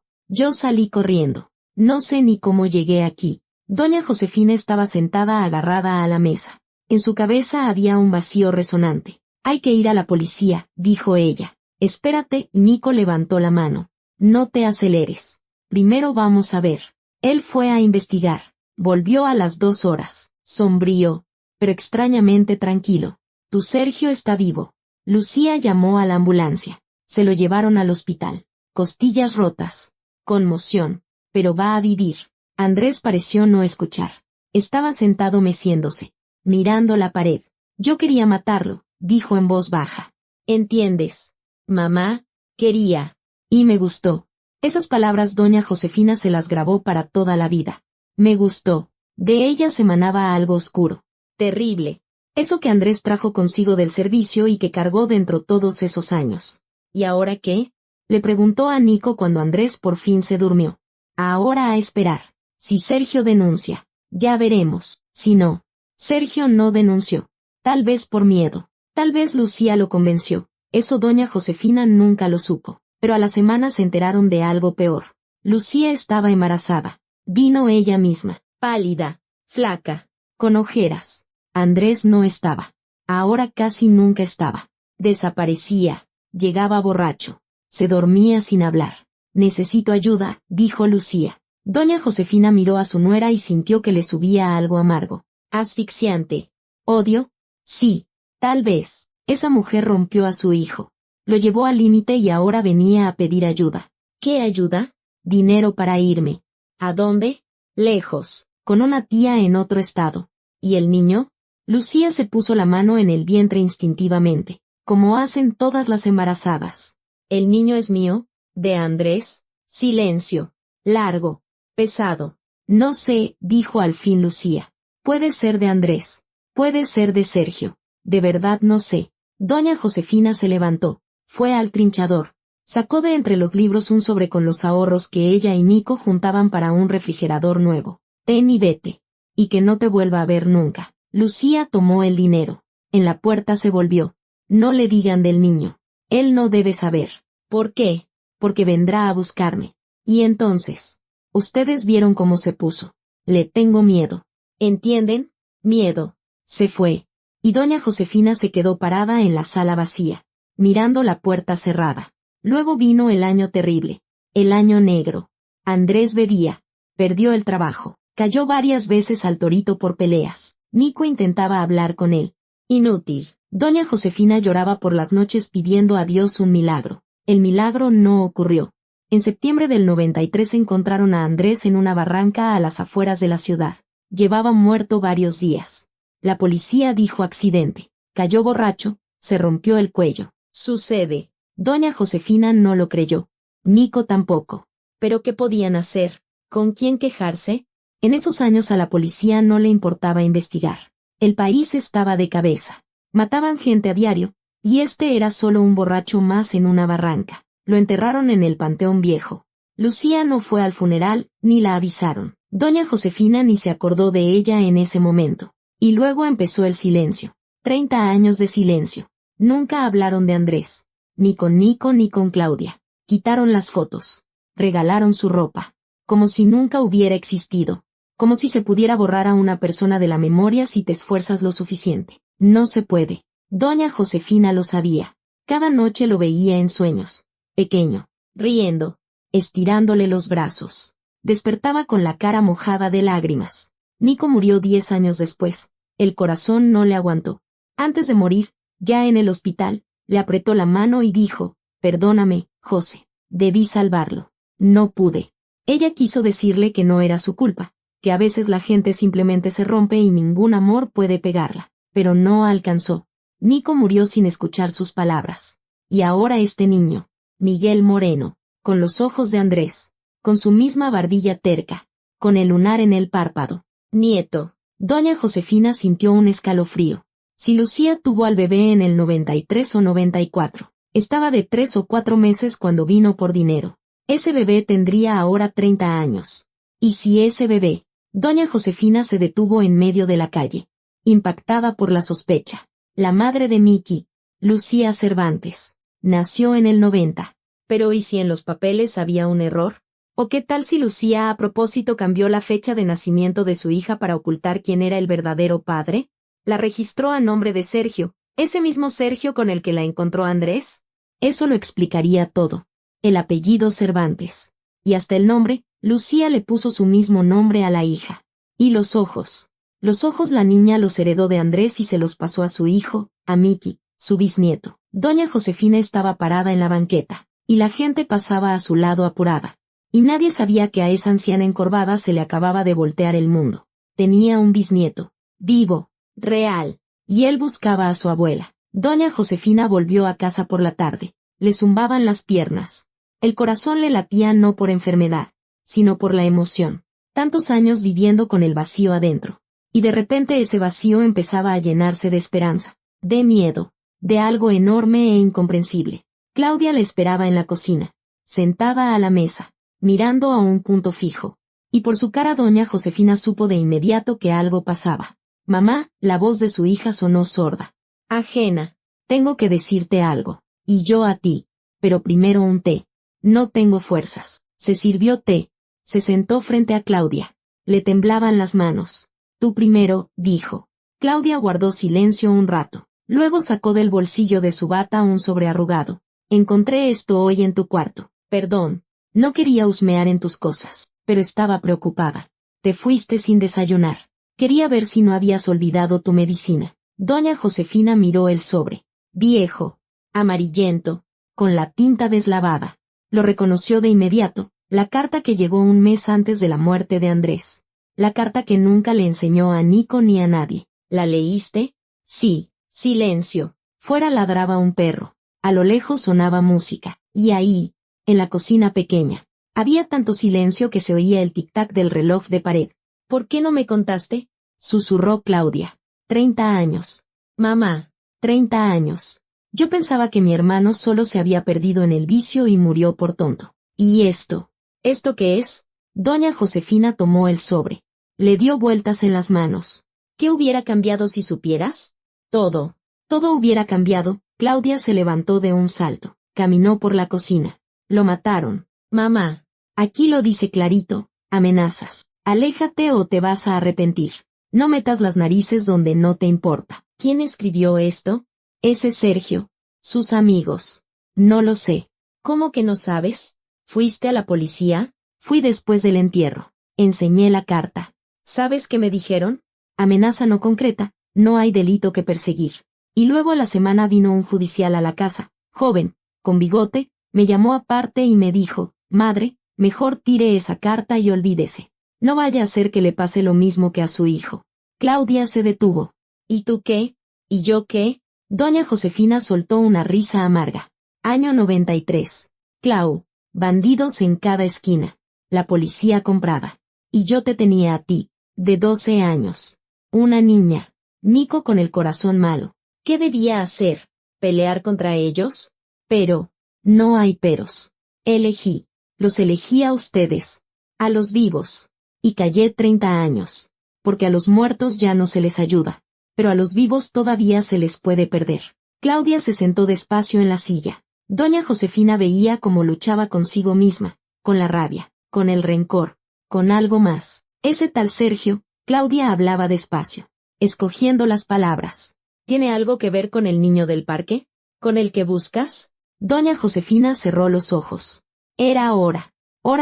salí corriendo. No sé ni cómo llegué aquí. Doña Josefina estaba sentada agarrada a la mesa. En su cabeza había un vacío resonante. Hay que ir a la policía, dijo ella. Espérate, Nico levantó la mano. No te aceleres. Primero vamos a ver. Él fue a investigar. Volvió a las 2 horas, sombrío, pero extrañamente tranquilo. Tu Sergio está vivo. Lucía llamó a la ambulancia. Se lo llevaron al hospital. Costillas rotas. Conmoción. Pero va a vivir. Andrés pareció no escuchar. Estaba sentado meciéndose, mirando la pared. Yo quería matarlo, dijo en voz baja. ¿Entiendes? Mamá, quería. Y me gustó. Esas palabras doña Josefina se las grabó para toda la vida. Me gustó. De ella se emanaba algo oscuro. Terrible. Eso que Andrés trajo consigo del servicio y que cargó dentro todos esos años. ¿Y ahora qué? Le preguntó a Nico cuando Andrés por fin se durmió. Ahora a esperar. Si Sergio denuncia. Ya veremos. Si no. Sergio no denunció. Tal vez por miedo. Tal vez Lucía lo convenció. Eso doña Josefina nunca lo supo. Pero a la semana se enteraron de algo peor. Lucía estaba embarazada. Vino ella misma. Pálida. Flaca. Con ojeras. Andrés no estaba. Ahora casi nunca estaba. Desaparecía. Llegaba borracho. Se dormía sin hablar. Necesito ayuda, dijo Lucía. Doña Josefina miró a su nuera y sintió que le subía algo amargo. Asfixiante. ¿Odio? Sí. Tal vez. Esa mujer rompió a su hijo. Lo llevó al límite y ahora venía a pedir ayuda. ¿Qué ayuda? Dinero para irme. ¿A dónde? Lejos. Con una tía en otro estado. ¿Y el niño? Lucía se puso la mano en el vientre instintivamente, como hacen todas las embarazadas. ¿El niño es mío? ¿De Andrés? Silencio. Largo. Pesado. No sé, dijo al fin Lucía. Puede ser de Andrés. Puede ser de Sergio. De verdad no sé. Doña Josefina se levantó. Fue al trinchador. Sacó de entre los libros un sobre con los ahorros que ella y Nico juntaban para un refrigerador nuevo. Ten y vete. Y que no te vuelva a ver nunca. Lucía tomó el dinero. En la puerta se volvió. No le digan del niño. Él no debe saber. ¿Por qué? Porque vendrá a buscarme. Y entonces. Ustedes vieron cómo se puso. Le tengo miedo. ¿Entienden? Miedo. Se fue. Y doña Josefina se quedó parada en la sala vacía, mirando la puerta cerrada. Luego vino el año terrible. El año negro. Andrés bebía. Perdió el trabajo. Cayó varias veces al torito por peleas. Nico intentaba hablar con él. Inútil. Doña Josefina lloraba por las noches pidiendo a Dios un milagro. El milagro no ocurrió. En septiembre del 93 encontraron a Andrés en una barranca a las afueras de la ciudad. Llevaba muerto varios días. La policía dijo accidente. Cayó borracho, se rompió el cuello. Sucede. Doña Josefina no lo creyó. Nico tampoco. ¿Pero qué podían hacer? ¿Con quién quejarse? En esos años a la policía no le importaba investigar. El país estaba de cabeza. Mataban gente a diario, y este era solo un borracho más en una barranca. Lo enterraron en el Panteón Viejo. Lucía no fue al funeral, ni la avisaron. Doña Josefina ni se acordó de ella en ese momento. Y luego empezó el silencio. 30 años de silencio. Nunca hablaron de Andrés. Ni con Nico ni con Claudia. Quitaron las fotos. Regalaron su ropa. Como si nunca hubiera existido. Como si se pudiera borrar a una persona de la memoria si te esfuerzas lo suficiente. No se puede. Doña Josefina lo sabía. Cada noche lo veía en sueños. Pequeño. Riendo. Estirándole los brazos. Despertaba con la cara mojada de lágrimas. Nico murió 10 años después. El corazón no le aguantó. Antes de morir, ya en el hospital, le apretó la mano y dijo, «Perdóname, José. Debí salvarlo. No pude». Ella quiso decirle que no era su culpa, que a veces la gente simplemente se rompe y ningún amor puede pegarla. Pero no alcanzó. Nico murió sin escuchar sus palabras. Y ahora este niño, Miguel Moreno, con los ojos de Andrés, con su misma barbilla terca, con el lunar en el párpado. Nieto. Doña Josefina sintió un escalofrío. Si Lucía tuvo al bebé en el 93 o 94, estaba de 3 o 4 meses cuando vino por dinero. Ese bebé tendría ahora 30 años. Y si ese bebé, doña Josefina se detuvo en medio de la calle, impactada por la sospecha. La madre de Miki, Lucía Cervantes, nació en el 90. Pero ¿y si en los papeles había un error? ¿O qué tal si Lucía a propósito cambió la fecha de nacimiento de su hija para ocultar quién era el verdadero padre? La registró a nombre de Sergio, ese mismo Sergio con el que la encontró Andrés. Eso lo explicaría todo. El apellido Cervantes. Y hasta el nombre, Lucía le puso su mismo nombre a la hija. Y los ojos. Los ojos la niña los heredó de Andrés y se los pasó a su hijo, a Miki, su bisnieto. Doña Josefina estaba parada en la banqueta, y la gente pasaba a su lado apurada. Y nadie sabía que a esa anciana encorvada se le acababa de voltear el mundo. Tenía un bisnieto, vivo, real, y él buscaba a su abuela. Doña Josefina volvió a casa por la tarde. Le zumbaban las piernas. El corazón le latía no por enfermedad, sino por la emoción. Tantos años viviendo con el vacío adentro. Y de repente ese vacío empezaba a llenarse de esperanza, de miedo, de algo enorme e incomprensible. Claudia le esperaba en la cocina, sentada a la mesa, mirando a un punto fijo. Y por su cara doña Josefina supo de inmediato que algo pasaba. Mamá, la voz de su hija sonó sorda. Ajena. Tengo que decirte algo. Y yo a ti. Pero primero un té. No tengo fuerzas. Se sirvió té. Se sentó frente a Claudia. Le temblaban las manos. Tú primero, dijo. Claudia guardó silencio un rato. Luego sacó del bolsillo de su bata un sobre arrugado. Encontré esto hoy en tu cuarto. Perdón. No quería husmear en tus cosas, pero estaba preocupada. Te fuiste sin desayunar. Quería ver si no habías olvidado tu medicina. Doña Josefina miró el sobre. Viejo. Amarillento. Con la tinta deslavada. Lo reconoció de inmediato. La carta que llegó un mes antes de la muerte de Andrés. La carta que nunca le enseñó a Nico ni a nadie. ¿La leíste? Sí. Silencio. Fuera ladraba un perro. A lo lejos sonaba música. Y ahí, en la cocina pequeña, había tanto silencio que se oía el tic-tac del reloj de pared. ¿Por qué no me contaste? Susurró Claudia. 30 años. Mamá, 30 años. Yo pensaba que mi hermano solo se había perdido en el vicio y murió por tonto. ¿Y esto? ¿Esto qué es? Doña Josefina tomó el sobre. Le dio vueltas en las manos. ¿Qué hubiera cambiado si supieras? Todo. Todo hubiera cambiado. Claudia se levantó de un salto. Caminó por la cocina. Lo mataron. Mamá. Aquí lo dice clarito. Amenazas. Aléjate o te vas a arrepentir. No metas las narices donde no te importa. ¿Quién escribió esto? Ese Sergio. Sus amigos. No lo sé. ¿Cómo que no sabes? ¿Fuiste a la policía? Fui después del entierro. Enseñé la carta. ¿Sabes qué me dijeron? Amenaza no concreta, no hay delito que perseguir. Y luego a la semana vino un judicial a la casa, joven, con bigote, me llamó aparte y me dijo, madre, mejor tire esa carta y olvídese. No vaya a ser que le pase lo mismo que a su hijo. Claudia se detuvo. ¿Y tú qué? ¿Y yo qué? Doña Josefina soltó una risa amarga. Año 93. Clau, bandidos en cada esquina. La policía comprada. Y yo te tenía a ti, de 12 años. Una niña. Nico con el corazón malo. ¿Qué debía hacer? ¿Pelear contra ellos? Pero, no hay peros. Elegí. Los elegí a ustedes. A los vivos. Y callé 30 años. Porque a los muertos ya no se les ayuda. Pero a los vivos todavía se les puede perder. Claudia se sentó despacio en la silla. Doña Josefina veía cómo luchaba consigo misma, con la rabia, con el rencor, con algo más. Ese tal Sergio, Claudia hablaba despacio, escogiendo las palabras. ¿Tiene algo que ver con el niño del parque? ¿Con el que buscas? Doña Josefina cerró los ojos. Era hora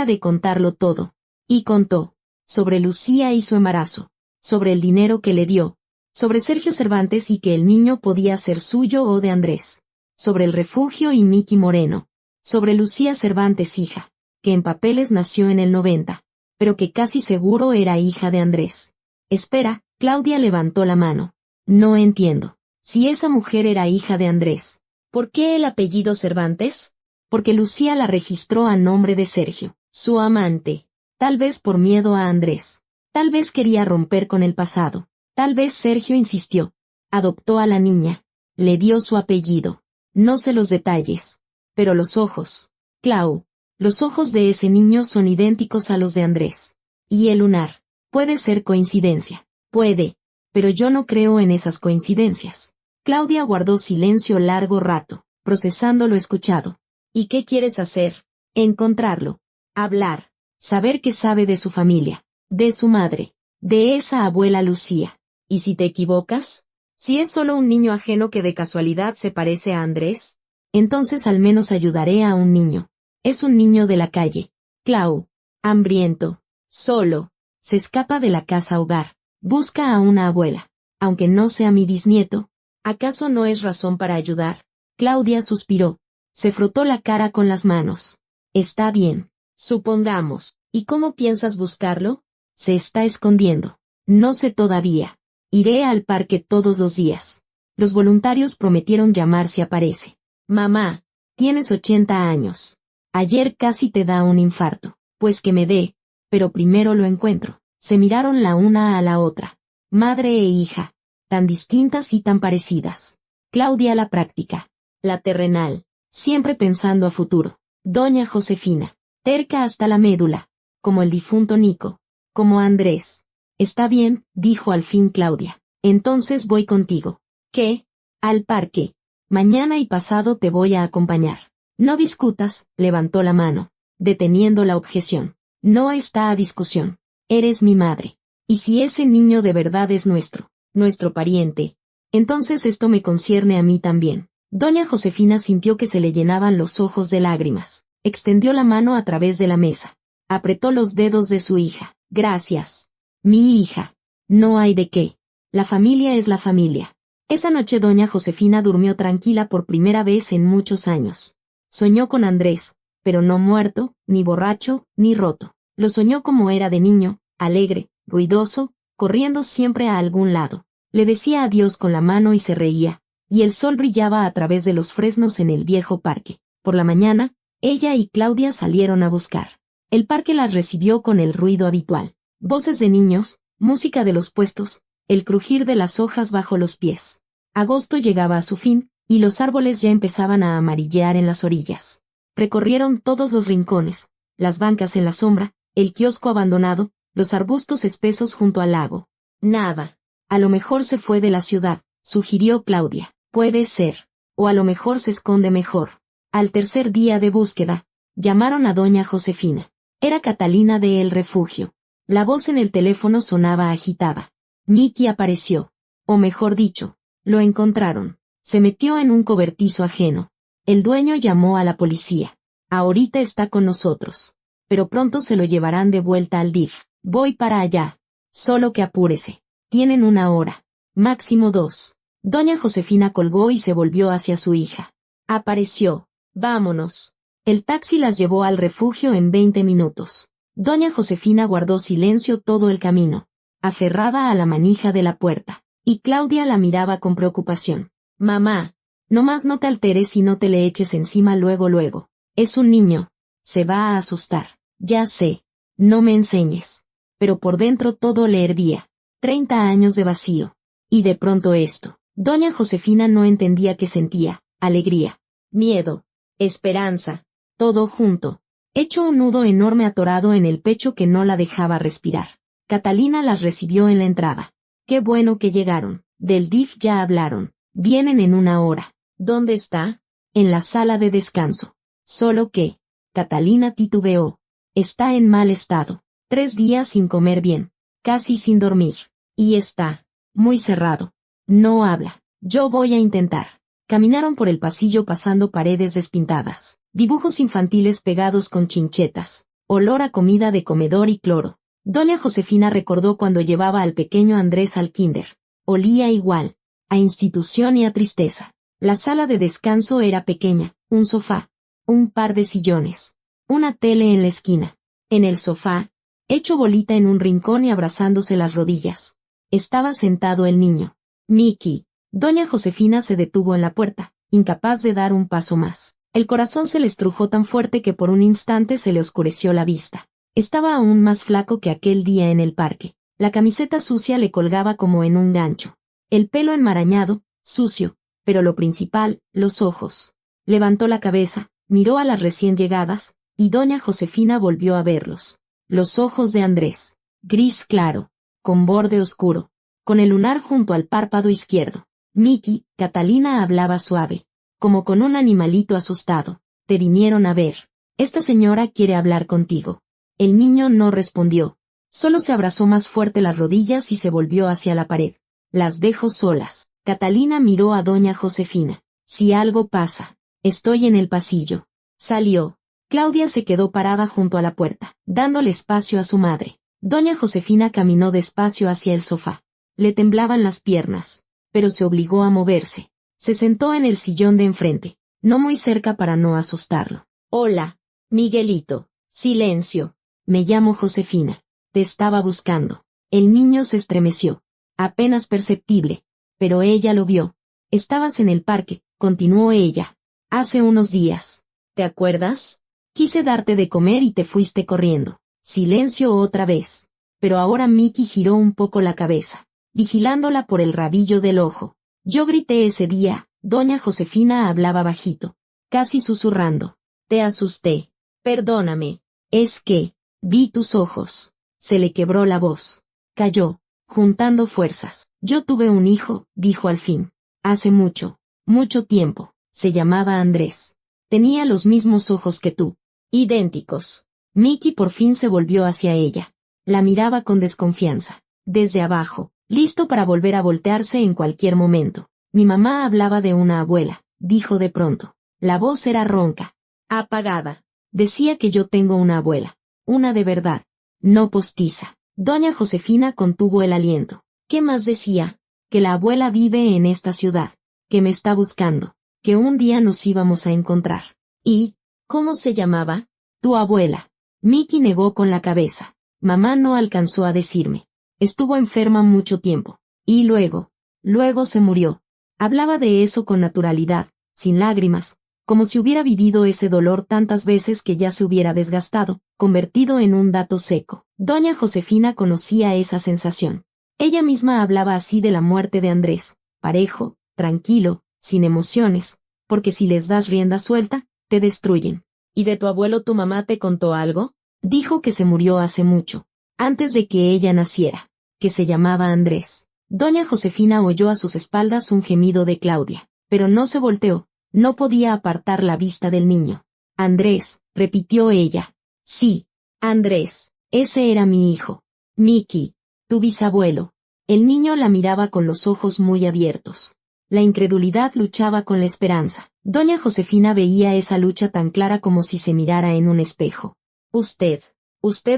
de contarlo todo. Y contó. Sobre Lucía y su embarazo. Sobre el dinero que le dio. Sobre Sergio Cervantes y que el niño podía ser suyo o de Andrés. Sobre el refugio y Miki Moreno. Sobre Lucía Cervantes hija, que en papeles nació en el 90, pero que casi seguro era hija de Andrés. Espera, Claudia levantó la mano. No entiendo. Si esa mujer era hija de Andrés, ¿por qué el apellido Cervantes? Porque Lucía la registró a nombre de Sergio, su amante. Tal vez por miedo a Andrés. Tal vez quería romper con el pasado. Tal vez Sergio insistió. Adoptó a la niña. Le dio su apellido. No sé los detalles. Pero los ojos. Clau. Los ojos de ese niño son idénticos a los de Andrés. Y el lunar. Puede ser coincidencia. Puede. Pero yo no creo en esas coincidencias. Claudia guardó silencio largo rato, procesando lo escuchado. ¿Y qué quieres hacer? Encontrarlo. Hablar. Saber qué sabe de su familia. De su madre. De esa abuela Lucía. ¿Y si te equivocas? Si es solo un niño ajeno que de casualidad se parece a Andrés, entonces al menos ayudaré a un niño. Es un niño de la calle. Clau. Hambriento. Solo. Se escapa de la casa hogar. Busca a una abuela. Aunque no sea mi bisnieto. ¿Acaso no es razón para ayudar? Claudia suspiró. Se frotó la cara con las manos. Está bien. Supongamos. ¿Y cómo piensas buscarlo? Se está escondiendo. No sé todavía. Iré al parque todos los días. Los voluntarios prometieron llamar si aparece. Mamá. Tienes 80 años. Ayer casi te da un infarto. Pues que me dé, pero primero lo encuentro. Se miraron la una a la otra. Madre e hija, tan distintas y tan parecidas. Claudia la práctica, la terrenal, siempre pensando a futuro. Doña Josefina, terca hasta la médula, como el difunto Nico, como Andrés. Está bien, dijo al fin Claudia. Entonces voy contigo. ¿Qué? Al parque. Mañana y pasado te voy a acompañar. No discutas, levantó la mano, deteniendo la objeción. No está a discusión. Eres mi madre. Y si ese niño de verdad es nuestro pariente, entonces esto me concierne a mí también. Doña Josefina sintió que se le llenaban los ojos de lágrimas. Extendió la mano a través de la mesa. Apretó los dedos de su hija. Gracias. Mi hija. No hay de qué. La familia es la familia. Esa noche doña Josefina durmió tranquila por primera vez en muchos años. Soñó con Andrés, pero no muerto, ni borracho, ni roto. Lo soñó como era de niño, alegre, ruidoso, corriendo siempre a algún lado. Le decía adiós con la mano y se reía, y el sol brillaba a través de los fresnos en el viejo parque. Por la mañana, ella y Claudia salieron a buscar. El parque las recibió con el ruido habitual. Voces de niños, música de los puestos, el crujir de las hojas bajo los pies. Agosto llegaba a su fin, y los árboles ya empezaban a amarillear en las orillas. Recorrieron todos los rincones, las bancas en la sombra, el kiosco abandonado, los arbustos espesos junto al lago. Nada. A lo mejor se fue de la ciudad, sugirió Claudia. Puede ser. O a lo mejor se esconde mejor. Al tercer día de búsqueda, llamaron a doña Josefina. Era Catalina de El Refugio. La voz en el teléfono sonaba agitada. Miki apareció. O mejor dicho, lo encontraron. Se metió en un cobertizo ajeno. El dueño llamó a la policía. Ahorita está con nosotros. Pero pronto se lo llevarán de vuelta al DIF. Voy para allá. Solo que apúrese. Tienen 1 hora. Máximo 2. Doña Josefina colgó y se volvió hacia su hija. Apareció. Vámonos. El taxi las llevó al refugio en 20 minutos. Doña Josefina guardó silencio todo el camino, aferrada a la manija de la puerta, y Claudia la miraba con preocupación. Mamá, nomás no te alteres y no te le eches encima luego. Es un niño. Se va a asustar. Ya sé. No me enseñes. Pero por dentro todo le hervía. 30 años de vacío. Y de pronto esto. Doña Josefina no entendía qué sentía. Alegría. Miedo. Esperanza. Todo junto. Hecho un nudo enorme atorado en el pecho que no la dejaba respirar. Catalina las recibió en la entrada. Qué bueno que llegaron. Del DIF ya hablaron. Vienen en 1 hora. ¿Dónde está? En la sala de descanso. Solo que, Catalina titubeó. Está en mal estado. 3 días sin comer bien. Casi sin dormir. Y está muy cerrado. No habla. Yo voy a intentar. Caminaron por el pasillo pasando paredes despintadas, dibujos infantiles pegados con chinchetas, olor a comida de comedor y cloro. Doña Josefina recordó cuando llevaba al pequeño Andrés al kinder. Olía igual, a institución y a tristeza. La sala de descanso era pequeña, un sofá, un par de sillones, una tele en la esquina. En el sofá, hecho bolita en un rincón y abrazándose las rodillas, estaba sentado el niño. Miki. Doña Josefina se detuvo en la puerta, incapaz de dar un paso más. El corazón se le estrujó tan fuerte que por un instante se le oscureció la vista. Estaba aún más flaco que aquel día en el parque. La camiseta sucia le colgaba como en un gancho. El pelo enmarañado, sucio, pero lo principal, los ojos. Levantó la cabeza, miró a las recién llegadas, y doña Josefina volvió a verlos. Los ojos de Andrés, gris claro, con borde oscuro, con el lunar junto al párpado izquierdo. Miki, Catalina hablaba suave, como con un animalito asustado. Te vinieron a ver. Esta señora quiere hablar contigo. El niño no respondió. Solo se abrazó más fuerte las rodillas y se volvió hacia la pared. Las dejo solas. Catalina miró a doña Josefina. Si algo pasa. Estoy en el pasillo. Salió. Claudia se quedó parada junto a la puerta, dándole espacio a su madre. Doña Josefina caminó despacio hacia el sofá. Le temblaban las piernas, pero se obligó a moverse. Se sentó en el sillón de enfrente, no muy cerca para no asustarlo. Hola, Miguelito. Silencio. Me llamo Josefina. Te estaba buscando. El niño se estremeció. Apenas perceptible. Pero ella lo vio. Estabas en el parque, continuó ella. Hace unos días. ¿Te acuerdas? Quise darte de comer y te fuiste corriendo. Silencio otra vez. Pero ahora Miki giró un poco la cabeza, vigilándola por el rabillo del ojo. Yo grité ese día. Doña Josefina hablaba bajito, casi susurrando. Te asusté. Perdóname. Es que, vi tus ojos. Se le quebró la voz. Calló, juntando fuerzas. Yo tuve un hijo, dijo al fin. Hace mucho, mucho tiempo. Se llamaba Andrés. Tenía los mismos ojos que tú. Idénticos. Miki por fin se volvió hacia ella. La miraba con desconfianza. Desde abajo, listo para volver a voltearse en cualquier momento. Mi mamá hablaba de una abuela, dijo de pronto. La voz era ronca, apagada. Decía que yo tengo una abuela. Una de verdad. No postiza. Doña Josefina contuvo el aliento. ¿Qué más decía? Que la abuela vive en esta ciudad. Que me está buscando. Que un día nos íbamos a encontrar. ¿Y cómo se llamaba? Tu abuela. Miki negó con la cabeza. Mamá no alcanzó a decirme. Estuvo enferma mucho tiempo. Y luego se murió. Hablaba de eso con naturalidad, sin lágrimas, como si hubiera vivido ese dolor tantas veces que ya se hubiera desgastado, convertido en un dato seco. Doña Josefina conocía esa sensación. Ella misma hablaba así de la muerte de Andrés, parejo, tranquilo, sin emociones, porque si les das rienda suelta, te destruyen. ¿Y de tu abuelo tu mamá te contó algo? Dijo que se murió hace mucho, antes de que ella naciera, que se llamaba Andrés. Doña Josefina oyó a sus espaldas un gemido de Claudia, pero no se volteó, no podía apartar la vista del niño. Andrés, repitió ella. Sí, Andrés, ese era mi hijo. Miki, tu bisabuelo. El niño la miraba con los ojos muy abiertos. La incredulidad luchaba con la esperanza. Doña Josefina veía esa lucha tan clara como si se mirara en un espejo. ¿Usted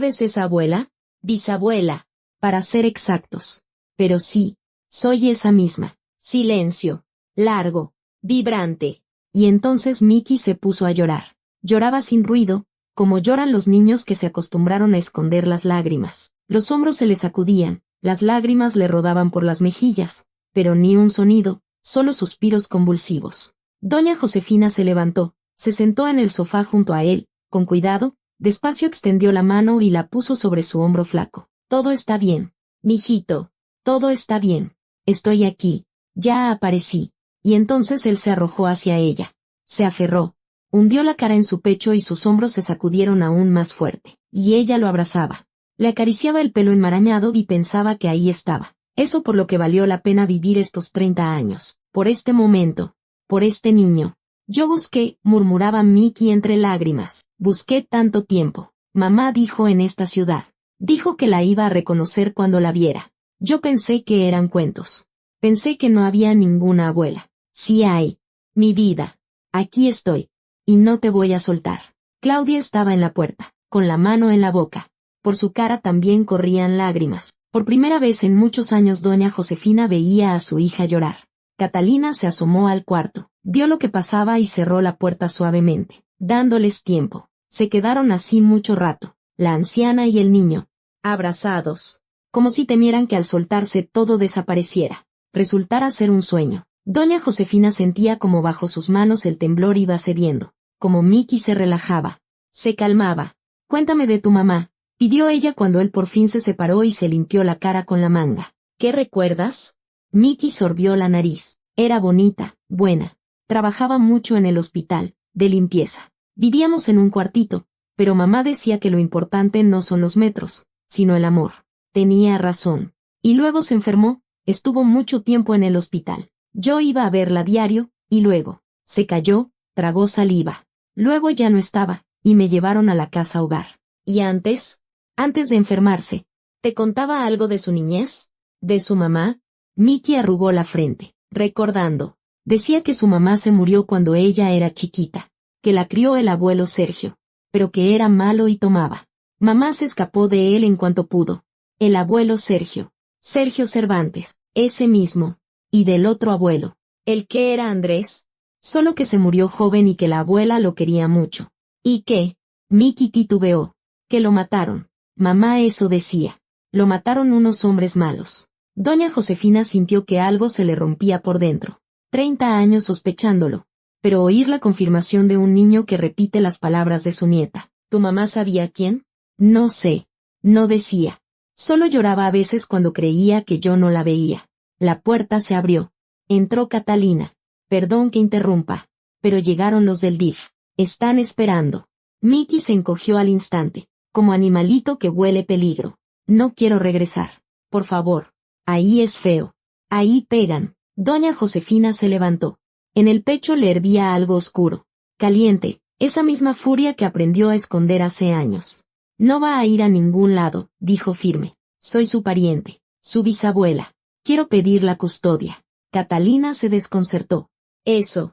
es esa abuela? Bisabuela, para ser exactos. Pero sí, soy esa misma. Silencio. Largo. Vibrante. Y entonces Miki se puso a llorar. Lloraba sin ruido, como lloran los niños que se acostumbraron a esconder las lágrimas. Los hombros se le sacudían, las lágrimas le rodaban por las mejillas, pero ni un sonido, solo suspiros convulsivos. Doña Josefina se levantó, se sentó en el sofá junto a él, con cuidado, despacio extendió la mano y la puso sobre su hombro flaco. Todo está bien, mijito. Todo está bien. Estoy aquí. Ya aparecí. Y entonces él se arrojó hacia ella. Se aferró. Hundió la cara en su pecho y sus hombros se sacudieron aún más fuerte. Y ella lo abrazaba. Le acariciaba el pelo enmarañado y pensaba que ahí estaba. Eso por lo que valió la pena vivir estos 30 años. Por este momento. Por este niño. Yo busqué, murmuraba Miki entre lágrimas. Busqué tanto tiempo. Mamá dijo en esta ciudad. Dijo que la iba a reconocer cuando la viera. Yo pensé que eran cuentos. Pensé que no había ninguna abuela. Sí hay. Mi vida. Aquí estoy. Y no te voy a soltar. Claudia estaba en la puerta, con la mano en la boca. Por su cara también corrían lágrimas. Por primera vez en muchos años doña Josefina veía a su hija llorar. Catalina se asomó al cuarto, vio lo que pasaba y cerró la puerta suavemente, dándoles tiempo. Se quedaron así mucho rato, la anciana y el niño, abrazados. Como si temieran que al soltarse todo desapareciera, resultara ser un sueño. Doña Josefina sentía como bajo sus manos el temblor iba cediendo, como Miki se relajaba, se calmaba. Cuéntame de tu mamá, pidió ella cuando él por fin se separó y se limpió la cara con la manga. ¿Qué recuerdas? Miki sorbió la nariz. Era bonita, buena. Trabajaba mucho en el hospital, de limpieza. Vivíamos en un cuartito, pero mamá decía que lo importante no son los metros, sino el amor. Tenía razón. Y luego se enfermó, estuvo mucho tiempo en el hospital. Yo iba a verla diario, y luego, se cayó, tragó saliva. Luego ya no estaba, y me llevaron a la casa hogar. ¿Y antes? Antes de enfermarse, ¿te contaba algo de su niñez? ¿De su mamá? Miki arrugó la frente, recordando. Decía que su mamá se murió cuando ella era chiquita, que la crió el abuelo Sergio, pero que era malo y tomaba. Mamá se escapó de él en cuanto pudo. El abuelo Sergio Cervantes, ese mismo, y del otro abuelo, el que era Andrés, solo que se murió joven y que la abuela lo quería mucho. ¿Y qué? Miki titubeó, que lo mataron. Mamá eso decía, lo mataron unos hombres malos. Doña Josefina sintió que algo se le rompía por dentro. 30 años sospechándolo, pero oír la confirmación de un niño que repite las palabras de su nieta. ¿Tu mamá sabía quién? No sé. No decía. Solo lloraba a veces cuando creía que yo no la veía. La puerta se abrió. Entró Catalina. Perdón que interrumpa, pero llegaron los del DIF. Están esperando. Mickey se encogió al instante, como animalito que huele peligro. No quiero regresar. Por favor. Ahí es feo. Ahí pegan. Doña Josefina se levantó. En el pecho le hervía algo oscuro. Caliente, esa misma furia que aprendió a esconder hace años. No va a ir a ningún lado, dijo firme. Soy su pariente, su bisabuela. Quiero pedir la custodia. Catalina se desconcertó. Eso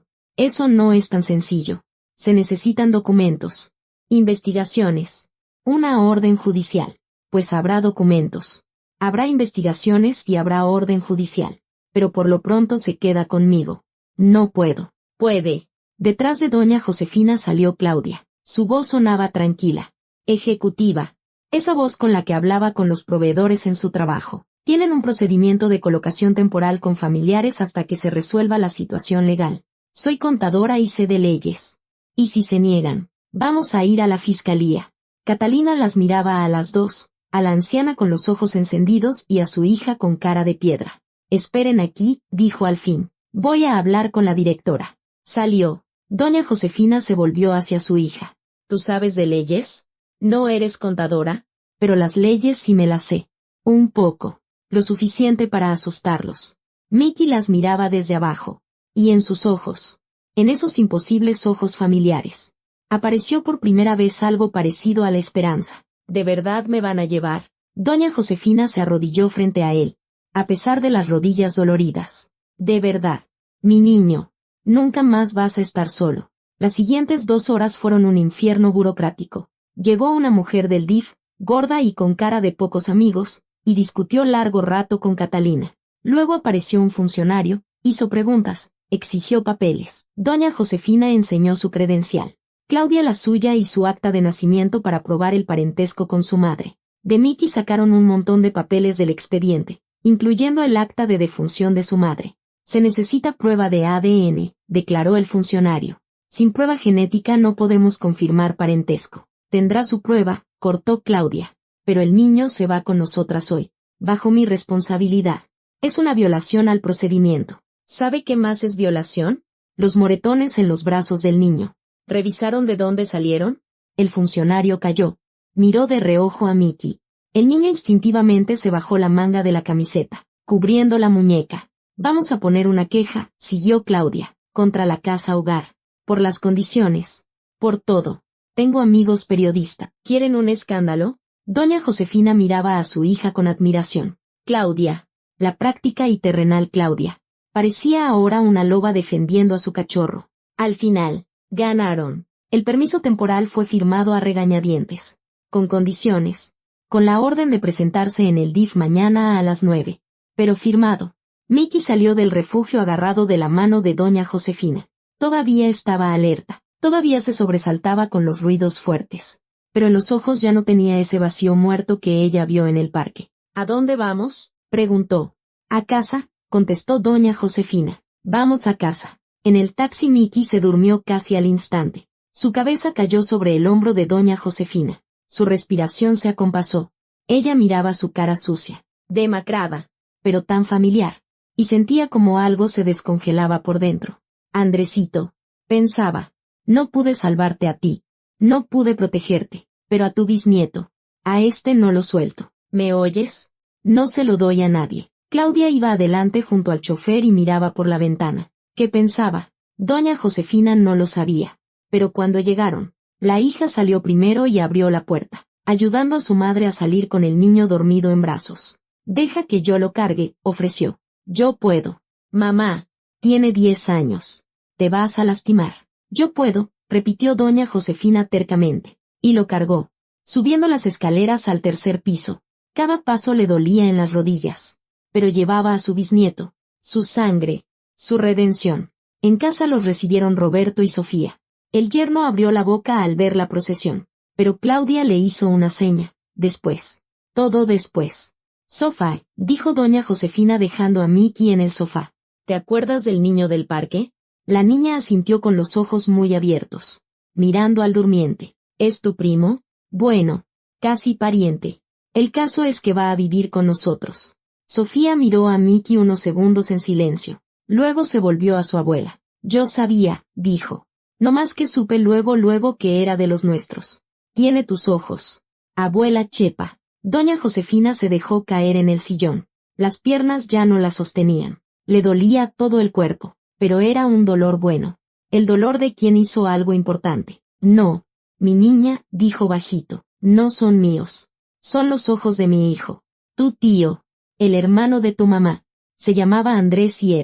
no es tan sencillo. Se necesitan documentos. Investigaciones. Una orden judicial. Pues habrá documentos. Habrá investigaciones y habrá orden judicial. Pero por lo pronto se queda conmigo. No puedo. Puede. Detrás de doña Josefina salió Claudia. Su voz sonaba tranquila. Ejecutiva. Esa voz con la que hablaba con los proveedores en su trabajo. Tienen un procedimiento de colocación temporal con familiares hasta que se resuelva la situación legal. Soy contadora y sé de leyes. Y si se niegan, vamos a ir a la fiscalía. Catalina las miraba a las dos, a la anciana con los ojos encendidos y a su hija con cara de piedra. Esperen aquí, dijo al fin. Voy a hablar con la directora. Salió. Doña Josefina se volvió hacia su hija. ¿Tú sabes de leyes? No eres contadora, pero las leyes sí me las sé. Un poco. Lo suficiente para asustarlos. Mickey las miraba desde abajo. Y en sus ojos. En esos imposibles ojos familiares. Apareció por primera vez algo parecido a la esperanza. ¿De verdad me van a llevar? Doña Josefina se arrodilló frente a él. A pesar de las rodillas doloridas. De verdad. Mi niño. Nunca más vas a estar solo. Las siguientes 2 horas fueron un infierno burocrático. Llegó una mujer del DIF, gorda y con cara de pocos amigos, y discutió largo rato con Catalina. Luego apareció un funcionario, hizo preguntas, exigió papeles. Doña Josefina enseñó su credencial. Claudia la suya y su acta de nacimiento para probar el parentesco con su madre. De Mickey sacaron un montón de papeles del expediente, incluyendo el acta de defunción de su madre. Se necesita prueba de ADN, declaró el funcionario. Sin prueba genética no podemos confirmar parentesco. Tendrá su prueba, cortó Claudia. Pero el niño se va con nosotras hoy. Bajo mi responsabilidad. Es una violación al procedimiento. ¿Sabe qué más es violación? Los moretones en los brazos del niño. ¿Revisaron de dónde salieron? El funcionario calló. Miró de reojo a Mickey. El niño instintivamente se bajó la manga de la camiseta, cubriendo la muñeca. Vamos a poner una queja, siguió Claudia, contra la casa hogar. Por las condiciones. Por todo. Tengo amigos periodistas. ¿Quieren un escándalo? Doña Josefina miraba a su hija con admiración. Claudia. La práctica y terrenal Claudia. Parecía ahora una loba defendiendo a su cachorro. Al final, ganaron. El permiso temporal fue firmado a regañadientes. Con condiciones. Con la orden de presentarse en el DIF mañana a las 9. Pero firmado. Mickey salió del refugio agarrado de la mano de doña Josefina. Todavía estaba alerta. Todavía se sobresaltaba con los ruidos fuertes. Pero en los ojos ya no tenía ese vacío muerto que ella vio en el parque. ¿A dónde vamos? Preguntó. A casa, contestó doña Josefina. Vamos a casa. En el taxi Mickey se durmió casi al instante. Su cabeza cayó sobre el hombro de doña Josefina. Su respiración se acompasó. Ella miraba su cara sucia, demacrada, pero tan familiar, y sentía como algo se descongelaba por dentro. Andresito, pensaba, no pude salvarte a ti, no pude protegerte, pero a tu bisnieto, a este no lo suelto. ¿Me oyes? No se lo doy a nadie. Claudia iba adelante junto al chofer y miraba por la ventana. ¿Qué pensaba? Doña Josefina no lo sabía. Pero cuando llegaron, la hija salió primero y abrió la puerta, ayudando a su madre a salir con el niño dormido en brazos. Deja que yo lo cargue, ofreció. Yo puedo. Mamá, tiene 10 años. Te vas a lastimar. Yo puedo, repitió doña Josefina tercamente. Y lo cargó. Subiendo las escaleras al 3er piso. Cada paso le dolía en las rodillas. Pero llevaba a su bisnieto, su sangre, su redención. En casa los recibieron Roberto y Sofía. El yerno abrió la boca al ver la procesión. Pero Claudia le hizo una seña. Después. Todo después. Sofá, dijo doña Josefina dejando a Mickey en el sofá. ¿Te acuerdas del niño del parque? La niña asintió con los ojos muy abiertos, mirando al durmiente. ¿Es tu primo? Bueno, casi pariente. El caso es que va a vivir con nosotros. Sofía miró a Miki unos segundos en silencio. Luego se volvió a su abuela. Yo sabía, dijo. No más que supe luego que era de los nuestros. Tiene tus ojos. Abuela Chepa. Doña Josefina se dejó caer en el sillón. Las piernas ya no la sostenían. Le dolía todo el cuerpo, pero era un dolor bueno. El dolor de quien hizo algo importante. No, mi niña, dijo bajito, no son míos. Son los ojos de mi hijo. Tu tío, el hermano de tu mamá. Se llamaba Andrés y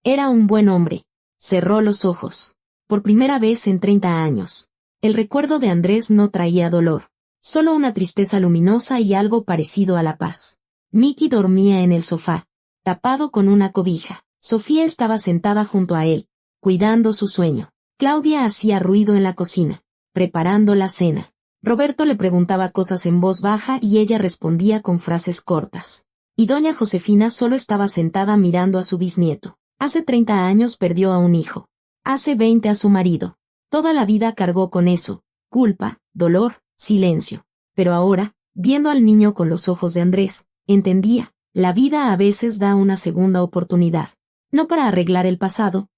era un buen hombre. Cerró los ojos. Por primera vez en 30 años. El recuerdo de Andrés no traía dolor. Solo una tristeza luminosa y algo parecido a la paz. Miki dormía en el sofá, tapado con una cobija. Sofía estaba sentada junto a él, cuidando su sueño. Claudia hacía ruido en la cocina, preparando la cena. Roberto le preguntaba cosas en voz baja y ella respondía con frases cortas. Y doña Josefina solo estaba sentada mirando a su bisnieto. Hace 30 años perdió a un hijo. Hace 20 a su marido. Toda la vida cargó con eso, culpa, dolor, silencio. Pero ahora, viendo al niño con los ojos de Andrés, entendía, la vida a veces da una segunda oportunidad. No para arreglar el pasado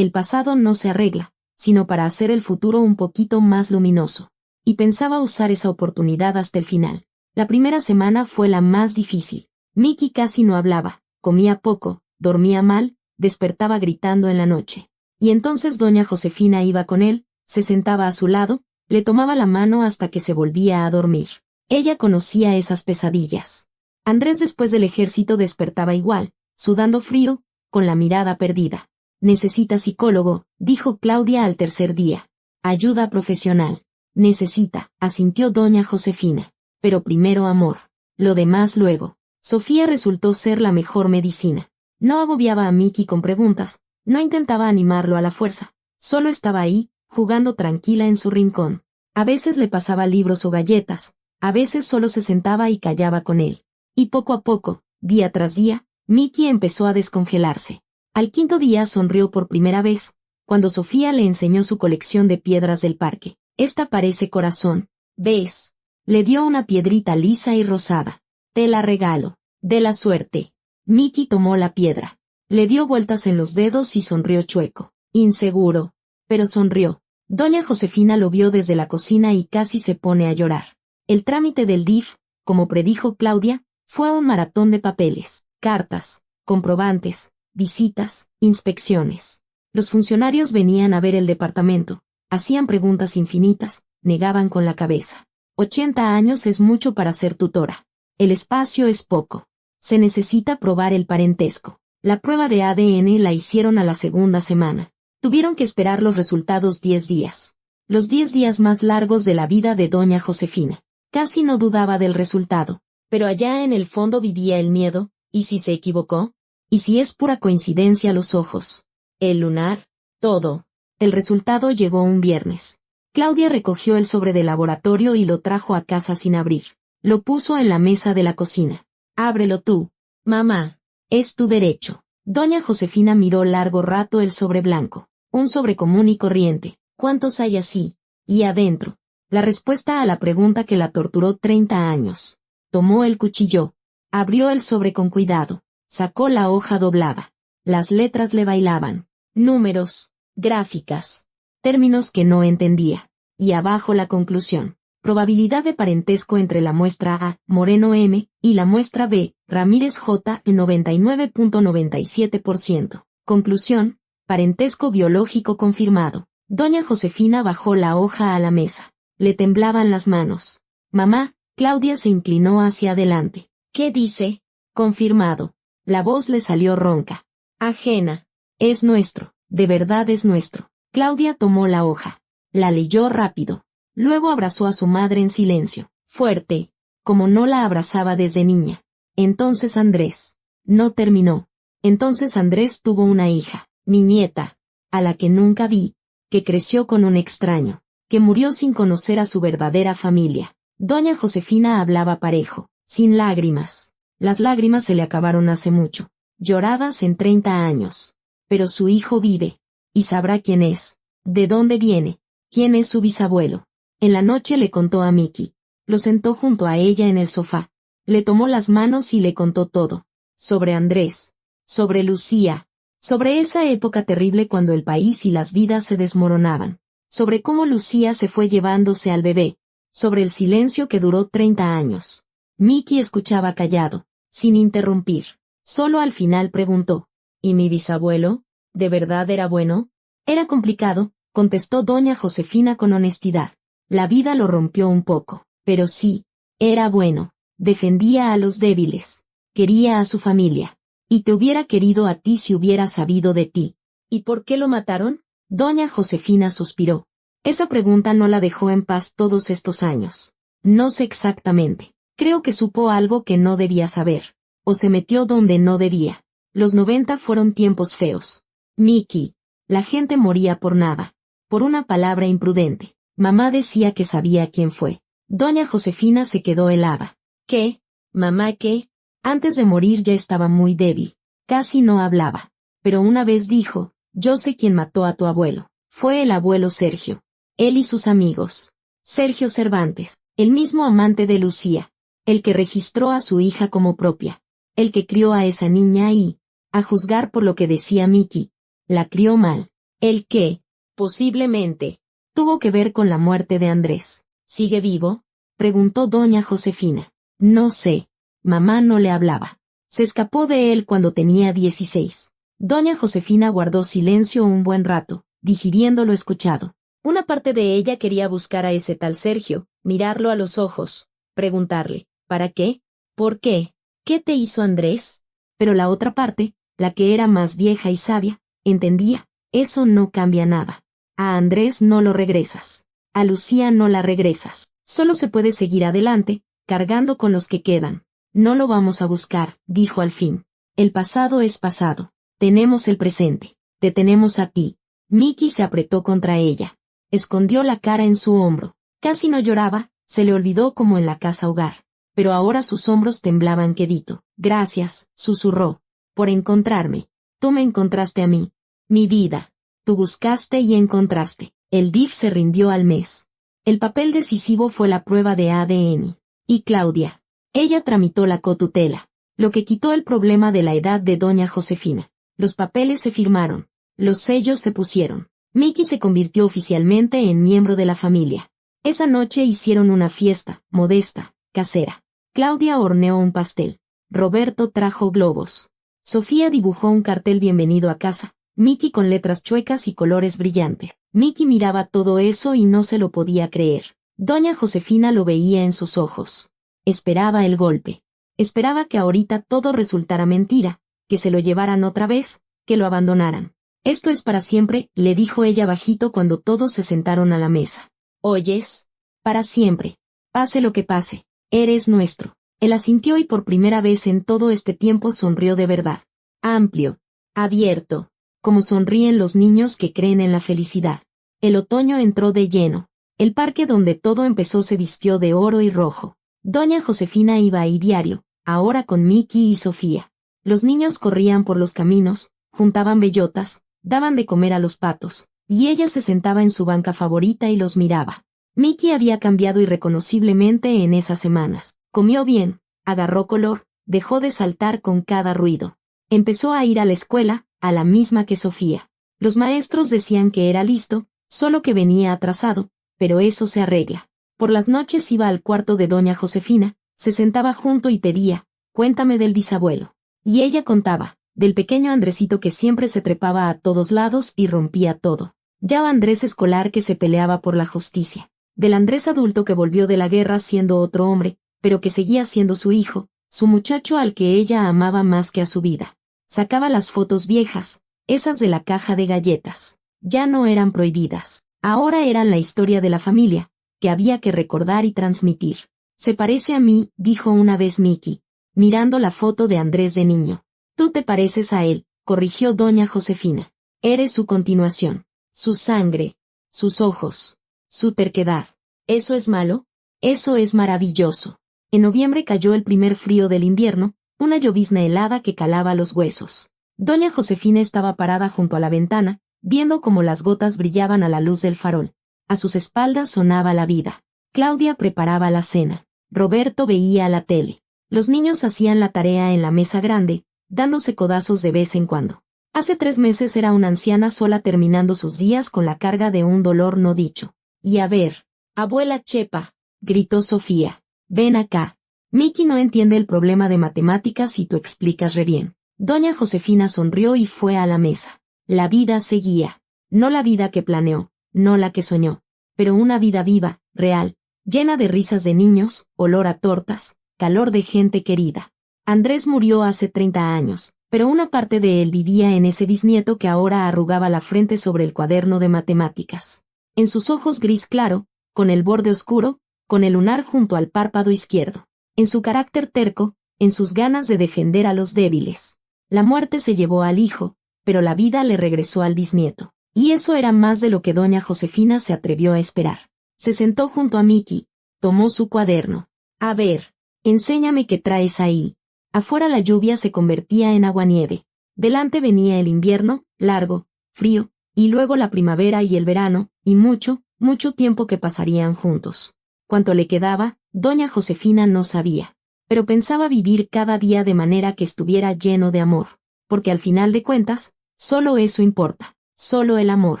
no se arregla, sino para hacer el futuro un poquito más luminoso. Y pensaba usar esa oportunidad hasta el final. La primera semana fue la más difícil. Miki casi no hablaba, comía poco, dormía mal, despertaba gritando en la noche. Y entonces doña Josefina iba con él, se sentaba a su lado, le tomaba la mano hasta que se volvía a dormir. Ella conocía esas pesadillas. Andrés después del ejército despertaba igual, sudando frío, con la mirada perdida. Necesita psicólogo, dijo Claudia al tercer día. Ayuda profesional. Necesita, asintió doña Josefina. Pero primero amor. Lo demás luego. Sofía resultó ser la mejor medicina. No agobiaba a Miki con preguntas, no intentaba animarlo a la fuerza. Solo estaba ahí, jugando tranquila en su rincón. A veces le pasaba libros o galletas, a veces solo se sentaba y callaba con él. Y poco a poco, día tras día, Miki empezó a descongelarse. Al quinto día sonrió por primera vez, cuando Sofía le enseñó su colección de piedras del parque. Esta parece corazón, ¿ves? Le dio una piedrita lisa y rosada. Te la regalo. De la suerte. Miki tomó la piedra. Le dio vueltas en los dedos y sonrió chueco. Inseguro. Pero sonrió. Doña Josefina lo vio desde la cocina y casi se pone a llorar. El trámite del DIF, como predijo Claudia, fue un maratón de papeles, cartas, comprobantes, visitas, inspecciones. Los funcionarios venían a ver el departamento, hacían preguntas infinitas, negaban con la cabeza. 80 años es mucho para ser tutora. El espacio es poco. Se necesita probar el parentesco. La prueba de ADN la hicieron a la segunda semana. Tuvieron que esperar los resultados 10 días. Los 10 días más largos de la vida de doña Josefina. Casi no dudaba del resultado. Pero allá en el fondo vivía el miedo, ¿y si se equivocó? ¿Y si es pura coincidencia los ojos? El lunar, todo. El resultado llegó un viernes. Claudia recogió el sobre de laboratorio y lo trajo a casa sin abrir. Lo puso en la mesa de la cocina. Ábrelo tú. Mamá. Es tu derecho. Doña Josefina miró largo rato el sobre blanco. Un sobre común y corriente. ¿Cuántos hay así? Y adentro. La respuesta a la pregunta que la torturó 30 años. Tomó el cuchillo. Abrió el sobre con cuidado. Sacó la hoja doblada. Las letras le bailaban. Números. Gráficas. Términos que no entendía. Y abajo la conclusión. Probabilidad de parentesco entre la muestra A, Moreno M, y la muestra B, Ramírez J, en 99.97%. Conclusión, parentesco biológico confirmado. Doña Josefina bajó la hoja a la mesa. Le temblaban las manos. Mamá, Claudia se inclinó hacia adelante. ¿Qué dice? Confirmado. La voz le salió ronca. Ajena. Es nuestro, de verdad es nuestro. Claudia tomó la hoja. La leyó rápido. Luego abrazó a su madre en silencio, fuerte, como no la abrazaba desde niña. Entonces Andrés. No terminó. Entonces Andrés tuvo una hija, mi nieta, a la que nunca vi, que creció con un extraño, que murió sin conocer a su verdadera familia. Doña Josefina hablaba parejo, sin lágrimas. Las lágrimas se le acabaron hace mucho, lloradas en 30 años. Pero su hijo vive. y sabrá quién es, de dónde viene, quién es su bisabuelo. En la noche le contó a Miki. Lo sentó junto a ella en el sofá. Le tomó las manos y le contó todo. Sobre Andrés. Sobre Lucía. Sobre esa época terrible cuando el país y las vidas se desmoronaban. Sobre cómo Lucía se fue llevándose al bebé. Sobre el silencio que duró 30 años. Miki escuchaba callado, sin interrumpir. Solo al final preguntó, ¿y mi bisabuelo? ¿De verdad era bueno? Era complicado, contestó doña Josefina con honestidad. La vida lo rompió un poco, pero sí, era bueno. Defendía a los débiles. Quería a su familia. Y te hubiera querido a ti si hubiera sabido de ti. ¿Y por qué lo mataron? Doña Josefina suspiró. Esa pregunta no la dejó en paz todos estos años. No sé exactamente. Creo que supo algo que no debía saber. O se metió donde no debía. Los 90 fueron tiempos feos. Miki. La gente moría por nada. Por una palabra imprudente. Mamá decía que sabía quién fue. Doña Josefina se quedó helada. ¿Qué? ¿Mamá qué? Antes de morir ya estaba muy débil. Casi no hablaba. Pero una vez dijo, yo sé quién mató a tu abuelo. Fue el abuelo Sergio. Él y sus amigos. Sergio Cervantes, el mismo amante de Lucía. El que registró a su hija como propia. El que crió a esa niña y, a juzgar por lo que decía Miki, la crió mal. El que, posiblemente, tuvo que ver con la muerte de Andrés. ¿Sigue vivo? Preguntó doña Josefina. No sé. Mamá no le hablaba. Se escapó de él cuando tenía 16. Doña Josefina guardó silencio un buen rato, digiriendo lo escuchado. Una parte de ella quería buscar a ese tal Sergio, mirarlo a los ojos, preguntarle, ¿para qué? ¿Por qué? ¿Qué te hizo Andrés? Pero la otra parte, la que era más vieja y sabia, entendía, eso no cambia nada. A Andrés no lo regresas. A Lucía no la regresas. Solo se puede seguir adelante, cargando con los que quedan. No lo vamos a buscar, dijo al fin. El pasado es pasado. Tenemos el presente. Te tenemos a ti. Miki se apretó contra ella. Escondió la cara en su hombro. Casi no lloraba, se le olvidó como en la casa hogar. Pero ahora sus hombros temblaban quedito. Gracias, susurró. Por encontrarme. Tú me encontraste a mí. Mi vida. Tú buscaste y encontraste. El DIF se rindió al mes. El papel decisivo fue la prueba de ADN. Y Claudia. Ella tramitó la cotutela, lo que quitó el problema de la edad de doña Josefina. Los papeles se firmaron. Los sellos se pusieron. Miki se convirtió oficialmente en miembro de la familia. Esa noche hicieron una fiesta, modesta, casera. Claudia horneó un pastel. Roberto trajo globos. Sofía dibujó un cartel bienvenido a casa. Miki con letras chuecas y colores brillantes. Miki miraba todo eso y no se lo podía creer. Doña Josefina lo veía en sus ojos. Esperaba el golpe. Esperaba que ahorita todo resultara mentira, que se lo llevaran otra vez, que lo abandonaran. Esto es para siempre, le dijo ella bajito cuando todos se sentaron a la mesa. ¿Oyes? Para siempre. Pase lo que pase. Eres nuestro. Él asintió y por primera vez en todo este tiempo sonrió de verdad. Amplio. Abierto. Como sonríen los niños que creen en la felicidad. El otoño entró de lleno. El parque donde todo empezó se vistió de oro y rojo. Doña Josefina iba ahí diario, ahora con Miki y Sofía. Los niños corrían por los caminos, juntaban bellotas, daban de comer a los patos, y ella se sentaba en su banca favorita y los miraba. Miki había cambiado irreconociblemente en esas semanas. Comió bien, agarró color, dejó de saltar con cada ruido. Empezó a ir a la escuela, a la misma que Sofía. Los maestros decían que era listo, solo que venía atrasado, pero eso se arregla. Por las noches iba al cuarto de doña Josefina, se sentaba junto y pedía, cuéntame del bisabuelo. Y ella contaba, del pequeño Andresito que siempre se trepaba a todos lados y rompía todo. Ya Andrés escolar que se peleaba por la justicia. Del Andrés adulto que volvió de la guerra siendo otro hombre, pero que seguía siendo su hijo, su muchacho al que ella amaba más que a su vida. Sacaba las fotos viejas, esas de la caja de galletas. Ya no eran prohibidas. Ahora eran la historia de la familia, que había que recordar y transmitir. Se parece a mí, dijo una vez Miki, mirando la foto de Andrés de niño. Tú te pareces a él, corrigió doña Josefina. Eres su continuación. Su sangre, sus ojos, su terquedad. ¿Eso es malo? Eso es maravilloso. En noviembre cayó el primer frío del invierno, una llovizna helada que calaba los huesos. Doña Josefina estaba parada junto a la ventana, viendo cómo las gotas brillaban a la luz del farol. A sus espaldas sonaba la vida. Claudia preparaba la cena. Roberto veía la tele. Los niños hacían la tarea en la mesa grande, dándose codazos de vez en cuando. Hace 3 meses era una anciana sola terminando sus días con la carga de un dolor no dicho. Y a ver, abuela Chepa, gritó Sofía. Ven acá. Miki no entiende el problema de matemáticas y tú explicas re bien. Doña Josefina sonrió y fue a la mesa. La vida seguía. No la vida que planeó, no la que soñó, pero una vida viva, real, llena de risas de niños, olor a tortas, calor de gente querida. Andrés murió hace 30 años, pero una parte de él vivía en ese bisnieto que ahora arrugaba la frente sobre el cuaderno de matemáticas. En sus ojos gris claro, con el borde oscuro, con el lunar junto al párpado izquierdo. En su carácter terco, en sus ganas de defender a los débiles. La muerte se llevó al hijo, pero la vida le regresó al bisnieto. Y eso era más de lo que doña Josefina se atrevió a esperar. Se sentó junto a Miki, tomó su cuaderno. A ver, enséñame qué traes ahí. Afuera la lluvia se convertía en aguanieve. Delante venía el invierno, largo, frío, y luego la primavera y el verano, y mucho, mucho tiempo que pasarían juntos. Cuánto le quedaba, doña Josefina no sabía. Pero pensaba vivir cada día de manera que estuviera lleno de amor. Porque al final de cuentas, solo eso importa. Solo el amor.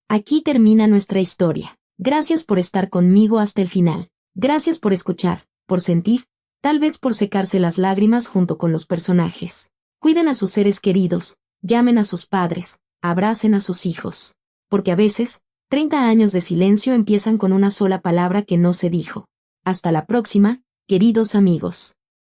Aquí termina nuestra historia. Gracias por estar conmigo hasta el final. Gracias por escuchar, por sentir, tal vez por secarse las lágrimas junto con los personajes. Cuiden a sus seres queridos, llamen a sus padres, abracen a sus hijos. Porque a veces, 30 años de silencio empiezan con una sola palabra que no se dijo. Hasta la próxima, queridos amigos.